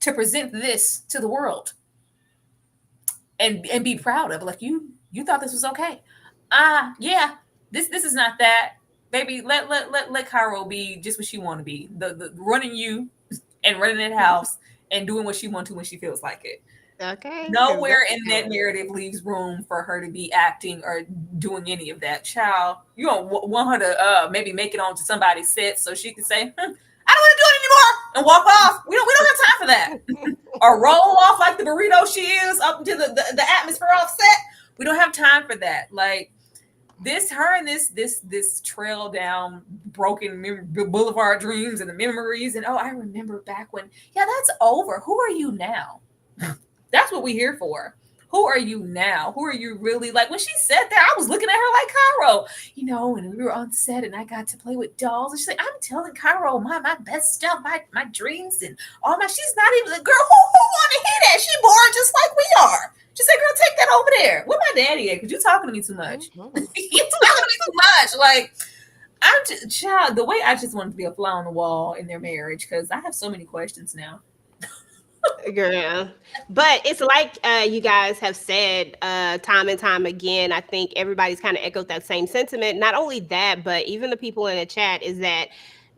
Speaker 5: to present this to the world and be proud of. Like, you thought this was okay. Yeah, this is not that, baby. Let Cairo be just what she want to be, the running you and running that house and doing what she wants to when she feels like it.
Speaker 3: Okay.
Speaker 5: Nowhere in that narrative leaves room for her to be acting or doing any of that. Child, you don't want her to maybe make it onto somebody's set so she can say, I don't want to do it anymore, and walk off. We don't have time for that. Or roll off like the burrito she is up into the atmosphere offset. We don't have time for that. Like, this trail down broken boulevard dreams and the memories, and I remember back when. Yeah, that's over. Who are you now? That's what we're here for. Who are you now? Who are you really? Like, when she said that, I was looking at her like, Cairo, and we were on set and I got to play with dolls. And she's like, I'm telling Cairo my best stuff, my dreams and all my. She's not even the girl who want to hear that. She bored just like we are. She said, girl, take that over there. Where my daddy at? Because you're talking to me too much. You're talking to me too much. Like, I'm just, child, the way I just wanted to be a fly on the wall in their marriage, because I have so many questions now.
Speaker 3: Girl, but it's like you guys have said time and time again. I think everybody's kind of echoed that same sentiment. Not only that, but even the people in the chat, is that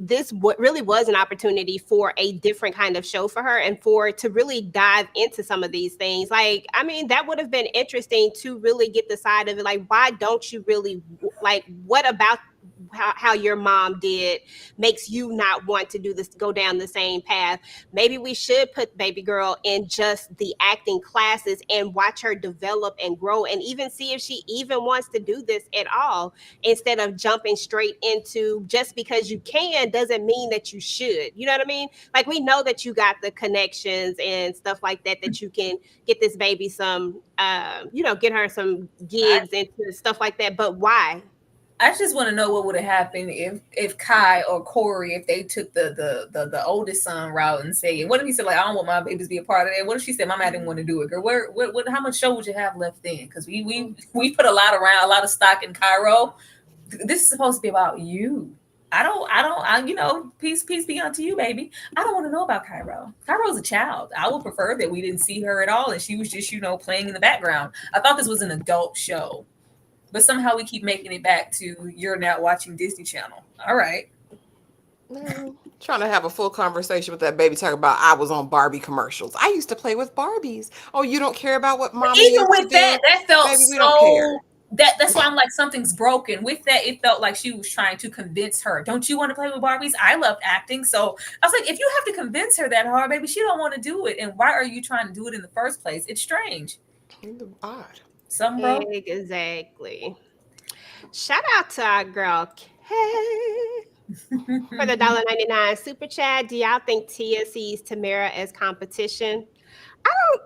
Speaker 3: this really was an opportunity for a different kind of show for her, and to really dive into some of these things. Like, I mean, that would have been interesting to really get the side of it. Like, why don't you really, like, what about how your mom did makes you not want to do this, go down the same path. Maybe we should put baby girl in just the acting classes and watch her develop and grow, and even see if she even wants to do this at all, instead of jumping straight into, just because you can doesn't mean that you should. You know what I mean? Like, we know that you got the connections and stuff like that, that you can get this baby some, get her some gigs and stuff like that. But why?
Speaker 5: I just want to know what would have happened if Kai or Corey, if they took the oldest son route and say, what if he said, like, I don't want my babies to be a part of that? What if she said, Mama, I didn't want to do it, girl? What how much show would you have left then? Because we put a lot of stock in Cairo. This is supposed to be about you. Peace be unto you, baby. I don't want to know about Cairo. Cairo's a child. I would prefer that we didn't see her at all, and she was just, playing in the background. I thought this was an adult show. But somehow we keep making it back to you're now watching Disney Channel. All right.
Speaker 6: Trying to have a full conversation with that baby, talking about I was on Barbie commercials. I used to play with Barbies. Oh, you don't care about what Mama
Speaker 5: Even
Speaker 6: used
Speaker 5: with
Speaker 6: to
Speaker 5: that,
Speaker 6: do?
Speaker 5: that felt
Speaker 6: Baby, we don't care.
Speaker 5: That's why I'm like, something's broken. With that, it felt like she was trying to convince her. Don't you want to play with Barbies? I love acting. So I was like, if you have to convince her that hard, baby, she don't want to do it. And why are you trying to do it in the first place? It's strange.
Speaker 6: Odd.
Speaker 5: Something broke.
Speaker 3: Exactly. Shout out to our girl Kay for the $1.99 super chat. Do y'all think Tia sees Tamera as competition? I don't.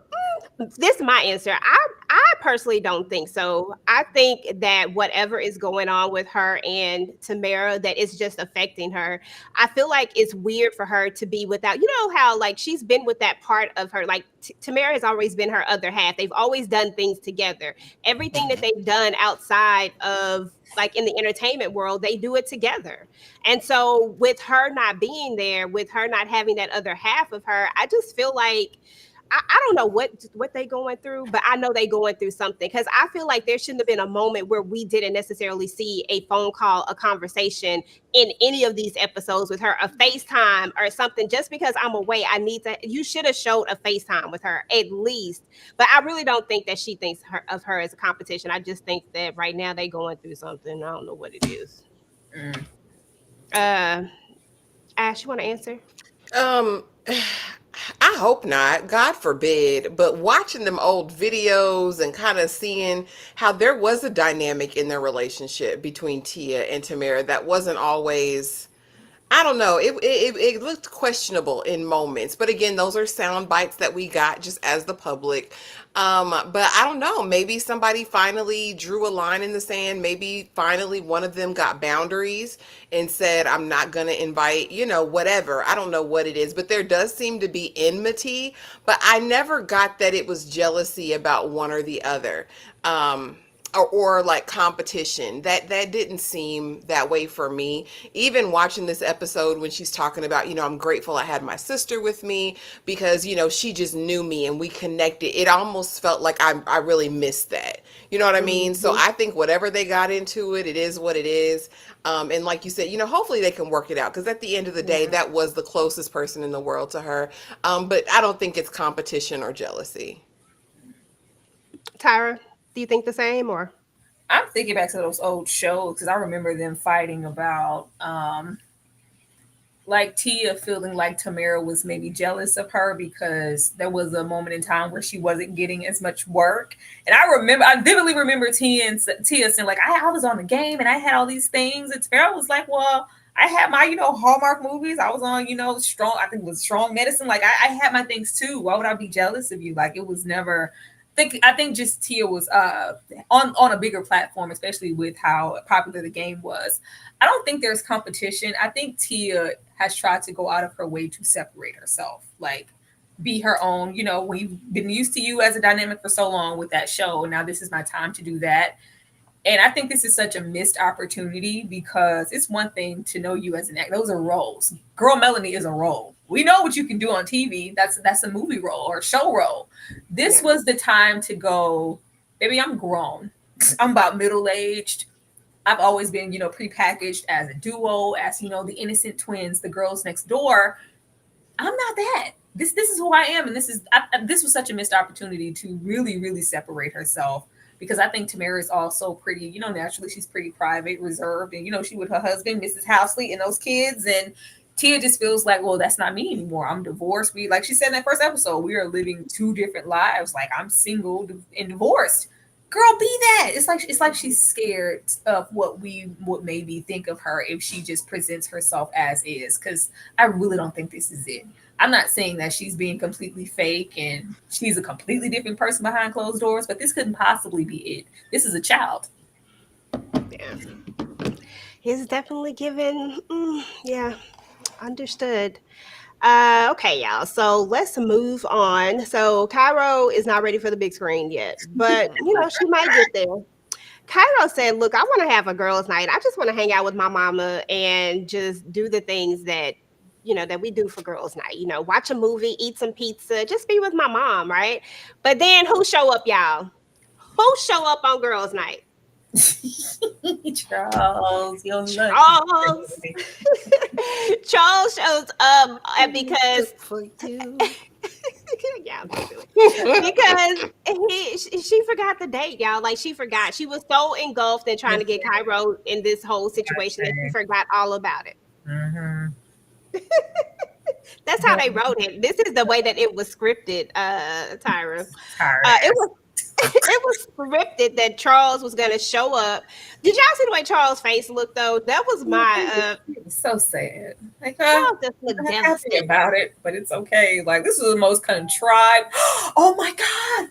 Speaker 3: This is my answer. I personally don't think so. I think that whatever is going on with her and Tamera, that it's just affecting her. I feel like it's weird for her to be without. You know how, like, she's been with that part of her. Like, Tamera has always been her other half. They've always done things together. Everything that they've done outside of, like, in the entertainment world, they do it together. And so with her not being there, with her not having that other half of her, I just feel like, I don't know what they going through, but I know they going through something, because I feel like there shouldn't have been a moment where we didn't necessarily see a phone call, a conversation in any of these episodes with her, a FaceTime or something. Just because I'm away, you should have showed a FaceTime with her at least. But I really don't think that she thinks of her as a competition. I just think that right now they going through something. I don't know what it is. Ash, you want to answer?
Speaker 6: I hope not. God forbid. But watching them old videos and kind of seeing how there was a dynamic in their relationship between Tia and Tamera that wasn't always, I don't know. It looked questionable in moments. But again, those are sound bites that we got just as the public. But I don't know. Maybe somebody finally drew a line in the sand. Maybe finally one of them got boundaries and said, I'm not going to invite, whatever. I don't know what it is. But there does seem to be enmity. But I never got that it was jealousy about one or the other. Or like competition. That didn't seem that way for me. Even watching this episode when she's talking about, I'm grateful I had my sister with me because, she just knew me and we connected. It almost felt like I really missed that. You know what I mean? So I think whatever they got into it is what it is. And like you said, hopefully they can work it out, because at the end of the day, that was the closest person in the world to her. But I don't think it's competition or jealousy.
Speaker 3: Tyra, do you think the same, or?
Speaker 5: I'm thinking back to those old shows because I remember them fighting about like Tia feeling like Tamera was maybe jealous of her because there was a moment in time where she wasn't getting as much work. And I vividly remember Tia saying, like, I was on the game and I had all these things. And Tamera was like, well, I had my, Hallmark movies. I was on, I think it was Strong Medicine. Like, I had my things too. Why would I be jealous of you? Like, it was never... I think just Tia was on a bigger platform, especially with how popular the game was. I don't think there's competition. I think Tia has tried to go out of her way to separate herself, like be her own. We've been used to you as a dynamic for so long with that show. Now this is my time to do that. And I think this is such a missed opportunity, because it's one thing to know you as an actor. Those are roles. Girl Melanie is a role. We know what you can do on TV. That's a movie role or a show role. This was the time to go, baby, I'm grown. I'm about middle-aged. I've always been, prepackaged as a duo, as, the innocent twins, the girls next door. I'm not that. This is who I am. And this was such a missed opportunity to really, really separate herself. because I think Tamera is also pretty, naturally she's pretty private, reserved, and she with her husband, Mrs. Housley, and those kids, and Tia just feels like, well, that's not me anymore. I'm divorced. We, like she said in that first episode, we are living two different lives. Like, I'm single and divorced. Girl, be that. It's like she's scared of what we would maybe think of her if she just presents herself as is. Because I really don't think this is it. I'm not saying that she's being completely fake and she's a completely different person behind closed doors, but this couldn't possibly be it. This is a child.
Speaker 3: Yeah. He's definitely given, yeah, understood. Okay, y'all. So let's move on. So Cairo is not ready for the big screen yet, but she might get there. Cairo said, "Look, I want to have a girls' night. I just want to hang out with my mama and just do the things that that we do for girls' night. Watch a movie, eat some pizza, just be with my mom, right?" But then who show up, y'all? Who show up on girls' night?
Speaker 5: Charles,
Speaker 3: Charles shows up because yeah, because she forgot the date, y'all. Like, she forgot. She was so engulfed in trying to get Cairo in this whole situation that she forgot all about it. That's how they wrote it. This is the way that it was scripted, Tyra. It was scripted that Charles was going to show up. Did y'all see the way Charles' face looked, though? That was my...
Speaker 5: it was so sad. Like,
Speaker 3: Charles just looked
Speaker 5: I'm happy
Speaker 3: devastated
Speaker 5: about it, but it's okay. Like, this was the most contrived... Oh, my God!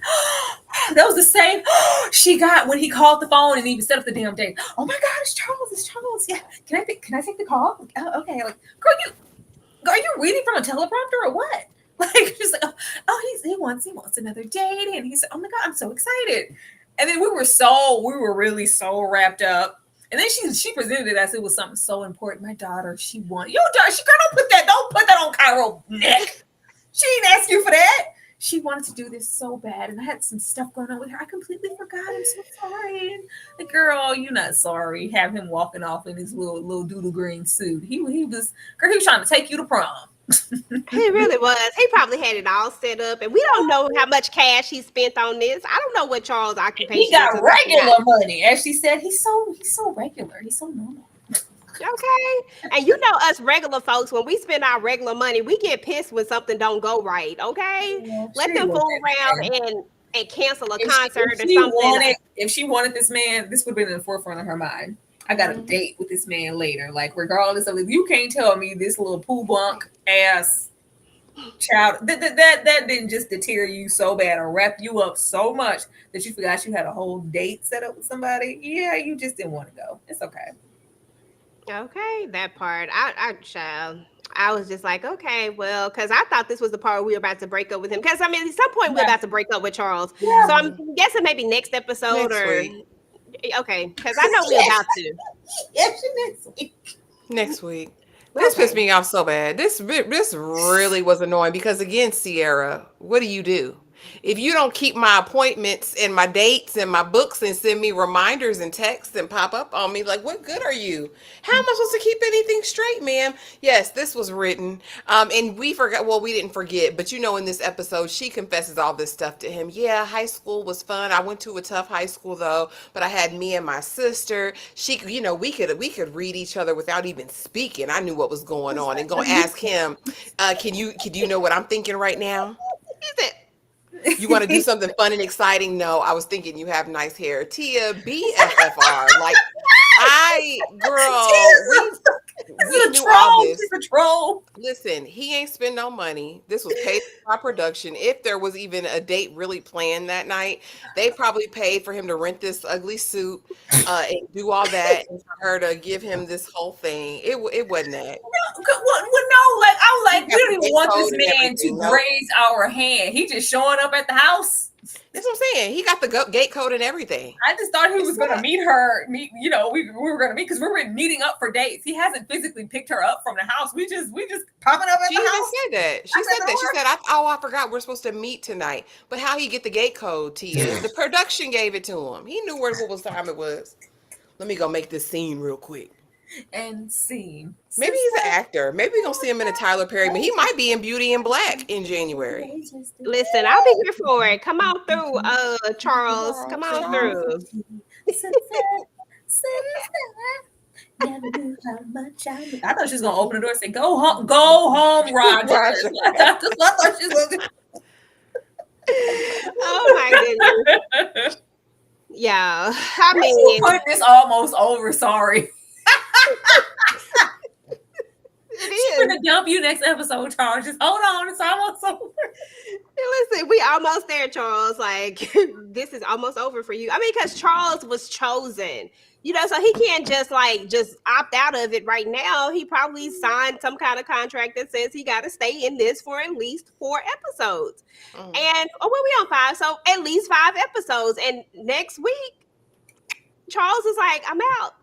Speaker 5: That was the same... She got when he called the phone and even set up the damn date. Oh, my God, it's Charles. It's Charles. Yeah. Can I take the call? Oh, okay. Like, girl, are you reading from a teleprompter or what? Like, just like, he wants another date, and he said, "Oh my God, I'm so excited!" And then we were really so wrapped up. And then she presented it as it was something so important. My daughter, she won. Your daughter, don't put that on Cairo's neck. She didn't ask you for that. She wanted to do this so bad, and I had some stuff going on with her. I completely forgot. I'm so sorry. And the girl, you're not sorry. Have him walking off in his little doodle green suit. He was trying to take you to prom.
Speaker 3: He really was. He probably had it all set up, and we don't know how much cash he spent on this. I don't know what Charles' occupation.
Speaker 5: He got regular money, as she said. He's so regular. He's so normal.
Speaker 3: Okay, and us regular folks, when we spend our regular money, we get pissed when something don't go right. Okay, let them fool around and cancel a concert or something.
Speaker 5: If she wanted this man, this would have been in the forefront of her mind. I got a date with this man later. Like, regardless of it, you can't tell me this little poo bunk ass child that didn't just deter you so bad or wrap you up so much that you forgot you had a whole date set up with somebody. Yeah, you just didn't want to go. It's okay.
Speaker 3: Okay, that part. I was just like, okay, well, because I thought this was the part where we were about to break up with him. Because at some point we're about to break up with Charles. Yeah. So I'm guessing maybe next episode okay, because I know we're about to.
Speaker 5: Yes,
Speaker 6: Next week. This pissed me off so bad. This really was annoying because, again, Sierra, what do? If you don't keep my appointments and my dates and my books and send me reminders and texts and pop up on me, like, what good are you? How am I supposed to keep anything straight, ma'am? Yes, this was written. And we forgot. Well, we didn't forget. But, in this episode, she confesses all this stuff to him. Yeah, high school was fun. I went to a tough high school, though. But I had me and my sister. We could read each other without even speaking. I knew what was going on. And go ask him, can you know what I'm thinking right now?
Speaker 3: Is it?
Speaker 6: You want to do something fun and exciting? No, I was thinking you have nice hair. Tia, BFFR. Like, we knew all this.
Speaker 5: She's a troll.
Speaker 6: Listen, he ain't spend no money. This was paid by production. If there was even a date really planned that night, they probably paid for him to rent this ugly suit and do all that, and for her to give him this whole thing. It wasn't that.
Speaker 5: We don't even want this man to graze our hand. He just showing up at the house.
Speaker 6: That's what I'm saying. He got the gate code and everything.
Speaker 5: I just thought he was going to meet her. We were going to meet because we were meeting up for dates. He hasn't physically picked her up from the house. We just popping up at the house.
Speaker 6: She said that. She said, I forgot we're supposed to meet tonight. But how he get the gate code, Tia? The production gave it to him. He knew what time it was. Let me go make this scene real quick.
Speaker 5: And scene.
Speaker 6: Maybe he's an actor. Maybe we're gonna see him in a Tyler Perry. He might be in Beauty and Black in January.
Speaker 3: Listen, I'll be here for it. Come on through, Charles. Come on through.
Speaker 5: Never knew how much I thought she was gonna open the door and say, "Go home, Roger." I thought she was gonna.
Speaker 3: Oh my goodness. Yeah, I mean,
Speaker 5: put this almost over. Sorry. She's gonna dump you next episode, Charles. Just hold on, it's almost over.
Speaker 3: Listen, we almost there, Charles. Like, this is almost over for you. I mean, because Charles was chosen, so he can't just opt out of it right now. He probably signed some kind of contract that says he got to stay in this for at least 4 episodes. And where we on 5? So at least 5 episodes. And next week, Charles is like, I'm out,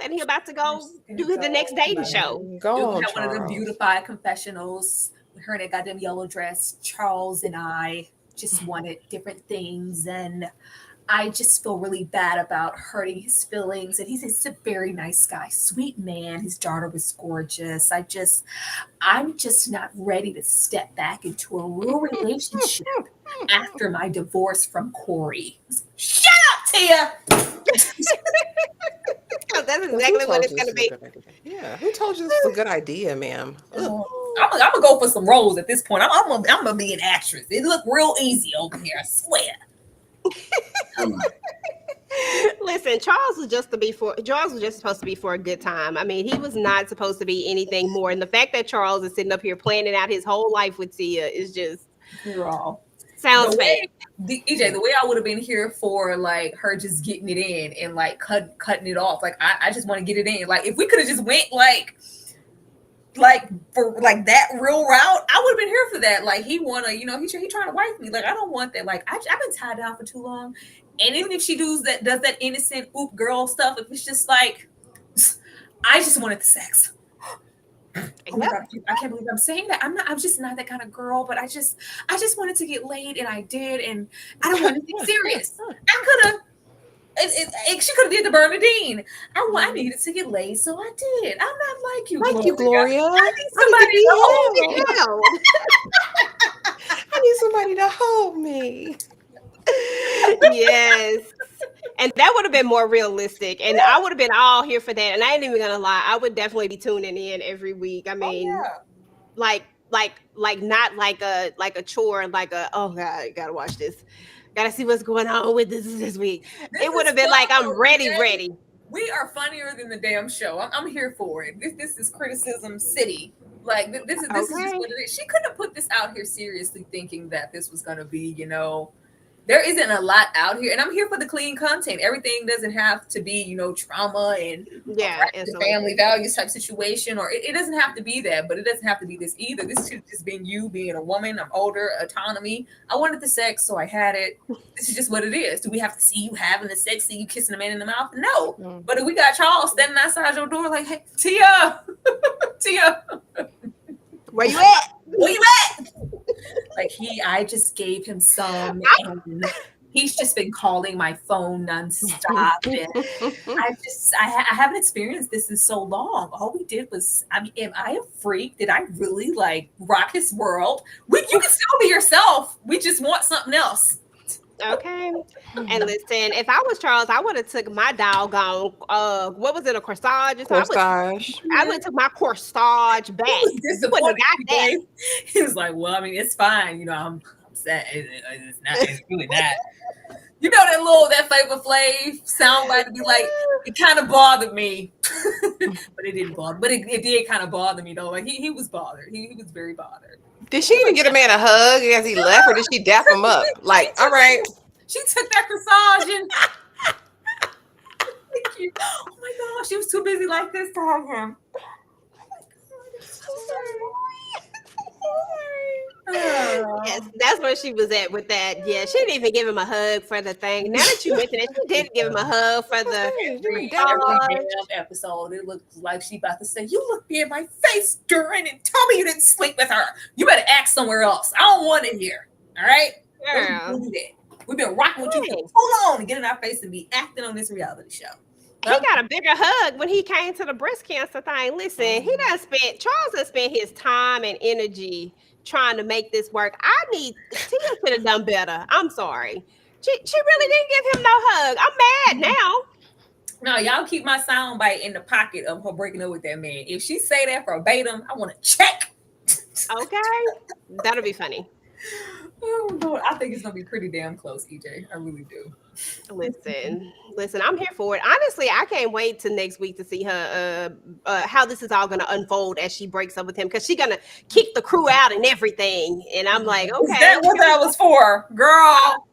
Speaker 3: and he's about to go do the next dating show.
Speaker 6: Go on,
Speaker 5: one of the beautified confessionals. Her in that goddamn yellow dress. Charles and I just wanted different things, and I just feel really bad about hurting his feelings. And he's a very nice guy, sweet man. His daughter was gorgeous. I'm just not ready to step back into a real relationship after my divorce from Corey. Shut up, Tia.
Speaker 3: That's exactly what it's going to be.
Speaker 6: Yeah, who told you this was a good idea, ma'am?
Speaker 5: I'm gonna go for some roles at this point. I'm gonna be an actress. It looked real easy over here, I swear.
Speaker 3: Listen, Charles was just supposed to be for a good time. I mean, he was not supposed to be anything more. And the fact that Charles is sitting up here planning out his whole life with Tia is just sounds fake.
Speaker 5: EJ, the way I would have been here for like her just getting it in and like cutting it off. Like I just want to get it in. Like if we could have just went like for like that real route, I would have been here for that. Like he wanna, he trying to wife me. Like I don't want that. Like I've been tied down for too long. And even if she does that innocent oop girl stuff, if it's just like I just wanted the sex. Oh my God, I can't believe I'm saying that. I'm just not that kind of girl, but I just wanted to get laid and I did, and I don't want anything serious. I could have. She could have did the Bernadine. I needed to get laid, so I did. I'm not like you,
Speaker 6: Gloria.
Speaker 5: I need somebody to hold me.
Speaker 6: I need somebody to hold me.
Speaker 3: Yes. And that would have been more realistic. And I would have been all here for that. And I ain't even gonna lie, I would definitely be tuning in every week. I mean, like not like a chore, like oh God, you gotta watch this. Gotta see what's going on with this week. It would have been like, I'm ready.
Speaker 5: We are funnier than the damn show. I'm here for it. This is criticism city. Like this is just what it is. She couldn't have put this out here seriously thinking that this was gonna be, there isn't a lot out here, and I'm here for the clean content. Everything doesn't have to be, trauma and family values type situation, or it doesn't have to be that, but it doesn't have to be this either. This should just been you being a woman. I'm older, autonomy. I wanted the sex, so I had it. This is just what it is. Do we have to see you having the sex, see you kissing a man in the mouth? No. But if we got Charles standing outside your door like, hey, Tia,
Speaker 3: where you at?
Speaker 5: Where you at? Like I just gave him some, and he's just been calling my phone nonstop. And I haven't experienced this in so long. All we did was, am I a freak? Did I really like rock his world? You can still be yourself. We just want something else.
Speaker 3: Okay. And listen, if I was Charles, I would have took my doggone what was it, a corsage? I would have took my corsage back.
Speaker 5: He was like, well, I mean, it's fine, I'm sad. It's really not. That Flavor Flav soundbite to be like, it kind of bothered me. But it didn't bother. But it did kind of bother me though. Like he was bothered. He was very bothered.
Speaker 6: Did she even get a man a hug as he left, or did she dap him up? Like, all right.
Speaker 5: She took that corsage and thank you. Oh my gosh, she was too busy like this to hug him.
Speaker 3: Yes, that's where she was at with that. Yeah, she didn't even give him a hug for the thing. Now that you mention it, she did give him a hug for the
Speaker 5: episode. It looked like she about to say, "You look me in my face, Duran, and tell me you didn't sleep with her. You better act somewhere else. I don't want it here. All right, We've been rocking with you for so long to get in our face and be acting on this reality show."
Speaker 3: he got a bigger hug when he came to the breast cancer thing. Listen, Charles has spent his time and energy trying to make this work. Tia should have done better. I'm sorry. She really didn't give him no hug. I'm mad now.
Speaker 5: No, y'all keep my soundbite in the pocket of her breaking up with that man. If she say that verbatim, I want to check.
Speaker 3: Okay, that'll be funny.
Speaker 5: Oh, Lord. I think it's gonna be pretty damn close, EJ. I really do.
Speaker 3: Listen, I'm here for it. Honestly, I can't wait till next week to see her how this is all gonna unfold as she breaks up with him, because she's gonna kick the crew out and everything. And I'm like, okay,
Speaker 5: is that what that was for, girl?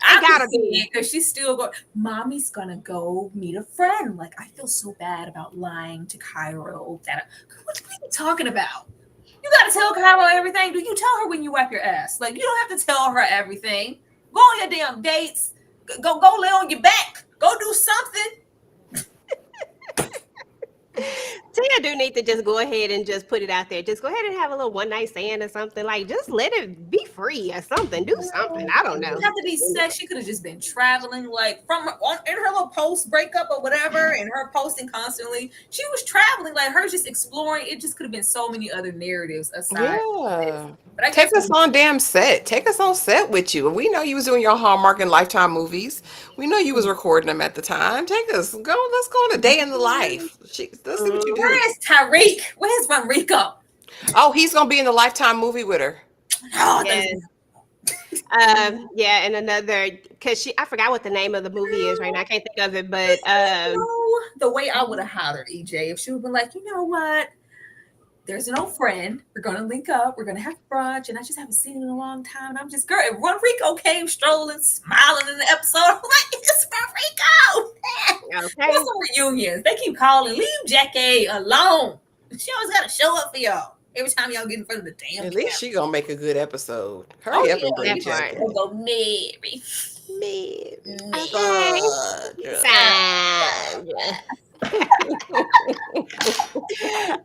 Speaker 3: I gotta be,
Speaker 5: because she's still going. Mommy's gonna go meet a friend. Like, I feel so bad about lying to Cairo. What are you talking about? You gotta tell Cairo everything. Do you tell her when you wipe your ass? Like, you don't have to tell her everything. Go on your damn dates. Go lay on your back. Go do something.
Speaker 3: Tia do need to just go ahead and just put it out there. Just go ahead and have a little one night stand or something. Like, just let it be free or something. Do something. I don't know.
Speaker 5: It doesn't have to be sex. She could have just been traveling, like in her little post breakup or whatever, and her posting constantly. She was traveling, like her just exploring. It just could have been so many other narratives aside.
Speaker 6: Yeah. But take us on damn set. Take us on set with you. We know you was doing your Hallmark and Lifetime movies. We know you was recording them at the time. Take us. Let's go on a day in the life. Let's see what you do.
Speaker 5: Where is Tariq? Where's Enrico?
Speaker 6: Oh, he's gonna be in the Lifetime movie with her.
Speaker 5: Oh,
Speaker 3: yes. And another, because I forgot what the name of the movie is right now. I can't think of it, but
Speaker 5: the way I would have hollered, EJ, if she would have been like, you know what? There's an old friend. We're gonna link up. We're gonna have brunch, and I just haven't seen him in a long time. And I'm just, girl, if Enrico came strolling, smiling in the episode, I'm like, it's Enrico.
Speaker 3: okay.
Speaker 5: What's some reunions? They keep calling. Leave Jackie alone. She always gotta show up for y'all every time y'all get in front of the damn.
Speaker 6: At least she gonna make a good episode. Hurry up and bring Jackie.
Speaker 5: We'll go Mary.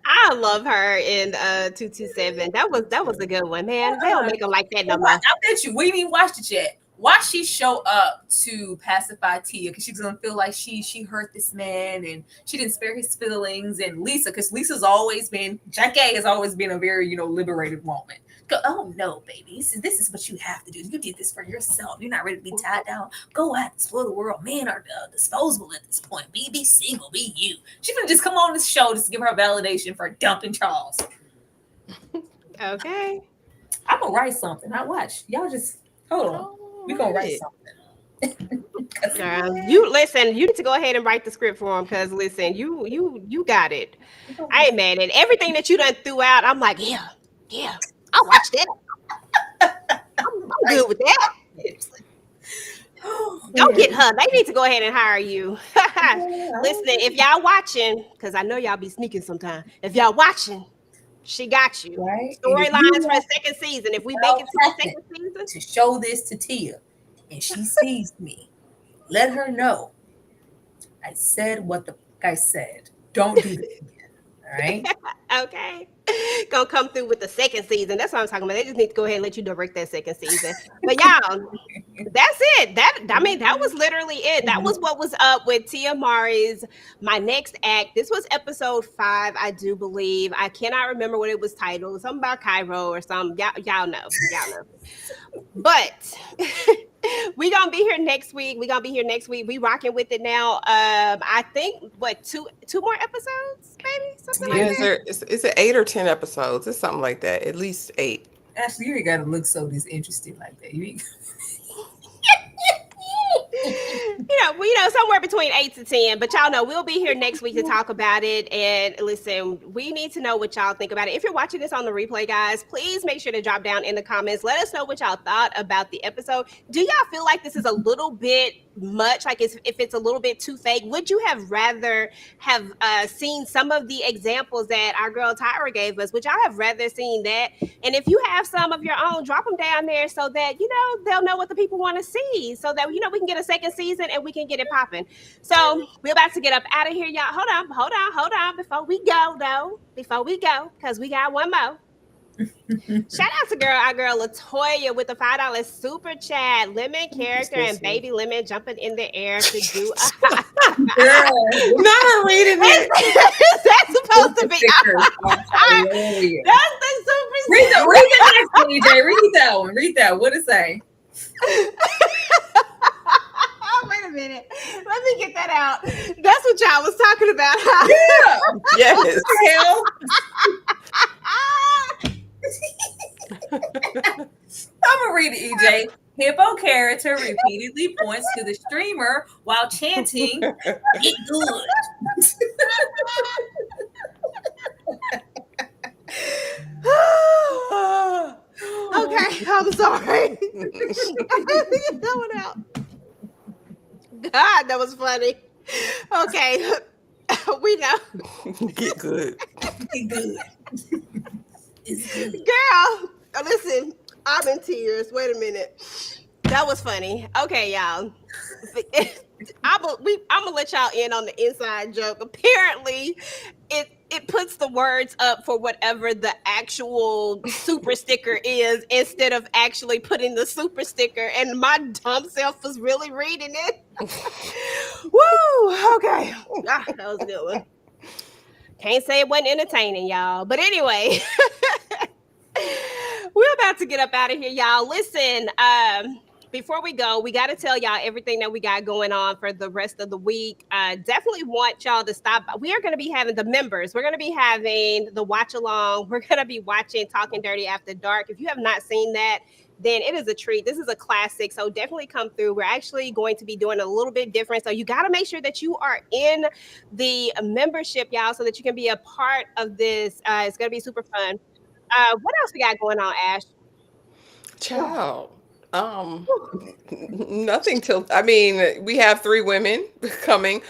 Speaker 3: I love her in 227. That was a good one, man. They don't make them like that no more.
Speaker 5: I bet you we ain't even watched it yet. Watch she show up to pacify Tia, because she's gonna feel like she hurt this man and she didn't spare his feelings. And Lisa, because Lisa's always been, Jackie has always been a very liberated woman. Go, oh no, baby, this is what you have to do. You did this for yourself. You're not ready to be tied down. Go out, explore the world. Men are disposable at this point. Be single, be you. She's gonna just come on this show just to give her validation for dumping Charles.
Speaker 3: Okay,
Speaker 5: I'm gonna write something. I watch. Y'all just hold on. We're gonna write something.
Speaker 3: You listen, you need to go ahead and write the script for him, because listen, you got it. I ain't mad at it. Everything that you done threw out. I'm like, yeah, I'll watch that. I'm good with that. Don't get her. They need to go ahead and hire you. Listen, if y'all watching, because I know y'all be sneaking sometime. If y'all watching, she got you.
Speaker 5: Right.
Speaker 3: Storylines for the second season. If we make it to the second season,
Speaker 5: to show this to Tia, and she sees me, let her know I said what the I said. Don't do this again. All right.
Speaker 3: Okay. Gonna come through with the second season. That's what I'm talking about. They just need to go ahead and let you direct that second season. But y'all, that's it. That was literally it. That was what was up with Tia Mowry's My Next Act. This was episode 5, I do believe. I cannot remember what it was titled. Something about Cairo or something. Y'all know. But we gonna be here next week. We rocking with it now. I think two more episodes, maybe something like that.
Speaker 6: Is it 8 or 10 episodes? It's something like that. At least 8.
Speaker 5: Ashley, you ain't gotta look so disinterested like that. You ain't.
Speaker 3: Somewhere between 8 to 10. But y'all know we'll be here next week to talk about it. And listen, we need to know what y'all think about it. If you're watching this on the replay, guys, please make sure to drop down in the comments. Let us know what y'all thought about the episode. Do y'all feel like this is a little bit much? Like, if it's a little bit too fake? Would you have rather have seen some of the examples that our girl Tyra gave us? Would y'all have rather seen that? And if you have some of your own, drop them down there so that they'll know what the people want to see, so that we can get a second season and we can get it popping. So we're about to get up out of here, y'all. Hold on. Before we go, because we got one more. Shout out to our girl Latoya with the $5 super chat. Lemon character and baby lemon jumping in the air to do a
Speaker 5: Girl,
Speaker 6: Not her reading it.
Speaker 3: Is that supposed to be? That's the super.
Speaker 5: Read the next one, EJ. Read that one. Read that. What it say?
Speaker 3: Wait a minute. Let me get that out. That's what y'all was talking about.
Speaker 5: Yeah.
Speaker 6: Yes.
Speaker 5: Hell. I'm gonna read it, EJ. Hippo character repeatedly points to the streamer while chanting, "Get good."
Speaker 3: Okay, I'm sorry. Get that one out. God, that was funny. Okay, we know.
Speaker 6: Get good.
Speaker 5: Get good. It's good.
Speaker 3: Girl, listen, I'm in tears. Wait a minute. That was funny. Okay, y'all. I'm gonna let y'all in on the inside joke. Apparently, it puts the words up for whatever the actual super sticker is instead of actually putting the super sticker. And my dumb self was really reading it. Woo! Okay, that was a good one. Can't say it wasn't entertaining, y'all. But anyway, we're about to get up out of here, y'all. Listen, before we go, we got to tell y'all everything that we got going on for the rest of the week. Definitely want y'all to stop by. We are going to be having the members. We're going to be having the watch along. We're going to be watching Talking Dirty After Dark. If you have not seen that, then it is a treat. This is a classic. So definitely come through. We're actually going to be doing a little bit different. So you got to make sure that you are in the membership, y'all, so that you can be a part of this. It's going to be super fun. What else we got going on, Ash?
Speaker 6: Child. Nothing till, I mean, we have 3 women coming.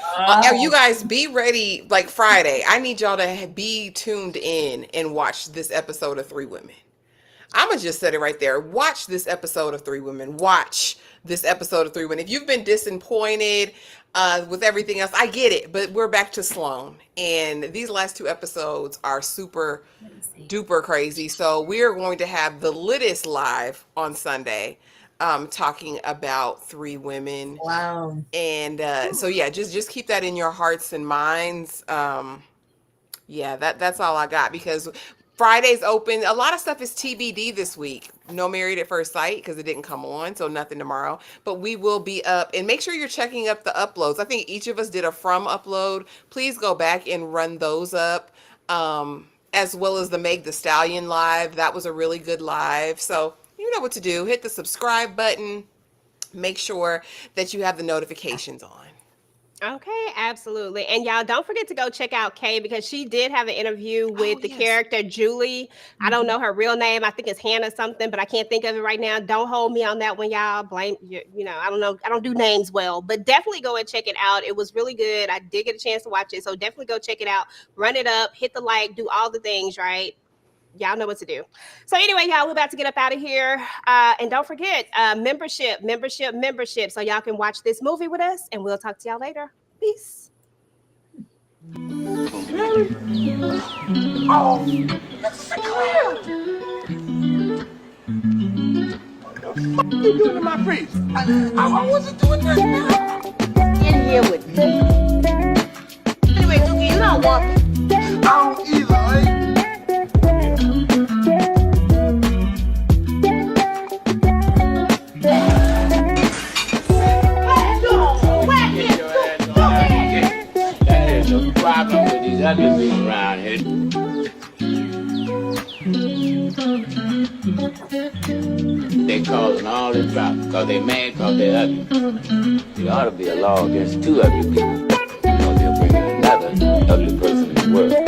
Speaker 6: You guys be ready, like Friday. I need y'all to be tuned in and watch this episode of 3 Women. I'm going to just set it right there. Watch this episode of 3 Women. Watch this episode of 3 Women. If you've been disappointed with everything else, I get it, but we're back to Sloan. And these last 2 episodes are super duper crazy. So we are going to have the littest live on Sunday, talking about 3 women.
Speaker 5: Wow.
Speaker 6: And so yeah, just keep that in your hearts and minds. Yeah, that's all I got, because Friday's open. A lot of stuff is TBD this week. No Married at First Sight because it didn't come on, so nothing tomorrow. But we will be up, and make sure you're checking up the uploads. I think each of us did a from upload. Please go back and run those up, as well as the Meg the Stallion live. That was a really good live. So you know what to do. Hit the subscribe button. Make sure that you have the notifications on.
Speaker 3: Okay, absolutely. And y'all don't forget to go check out Kay, because she did have an interview with the character Julie. I don't know her real name. I think it's Hannah something, but I can't think of it right now. Don't hold me on that one, y'all. Blame you know, I don't know. I don't do names well, but definitely go and check it out. It was really good. I did get a chance to watch it, so definitely go check it out. Run it up, hit the like, do all the things, right? Y'all know what to do. So anyway, y'all, we're about to get up out of here. And don't forget, membership. So y'all can watch this movie with us, and we'll talk to y'all later. Peace.
Speaker 2: Oh, that's clear. What you doing in my face? I wasn't doing nothing.
Speaker 7: In here with me. Anyway, Dookie, you don't want me.
Speaker 2: I don't either, right?
Speaker 4: Problem with these other people around here. They causing all this problem because they mad because they're ugly. There ought to be a law against 2 ugly people, because they'll bring another ugly person in the world.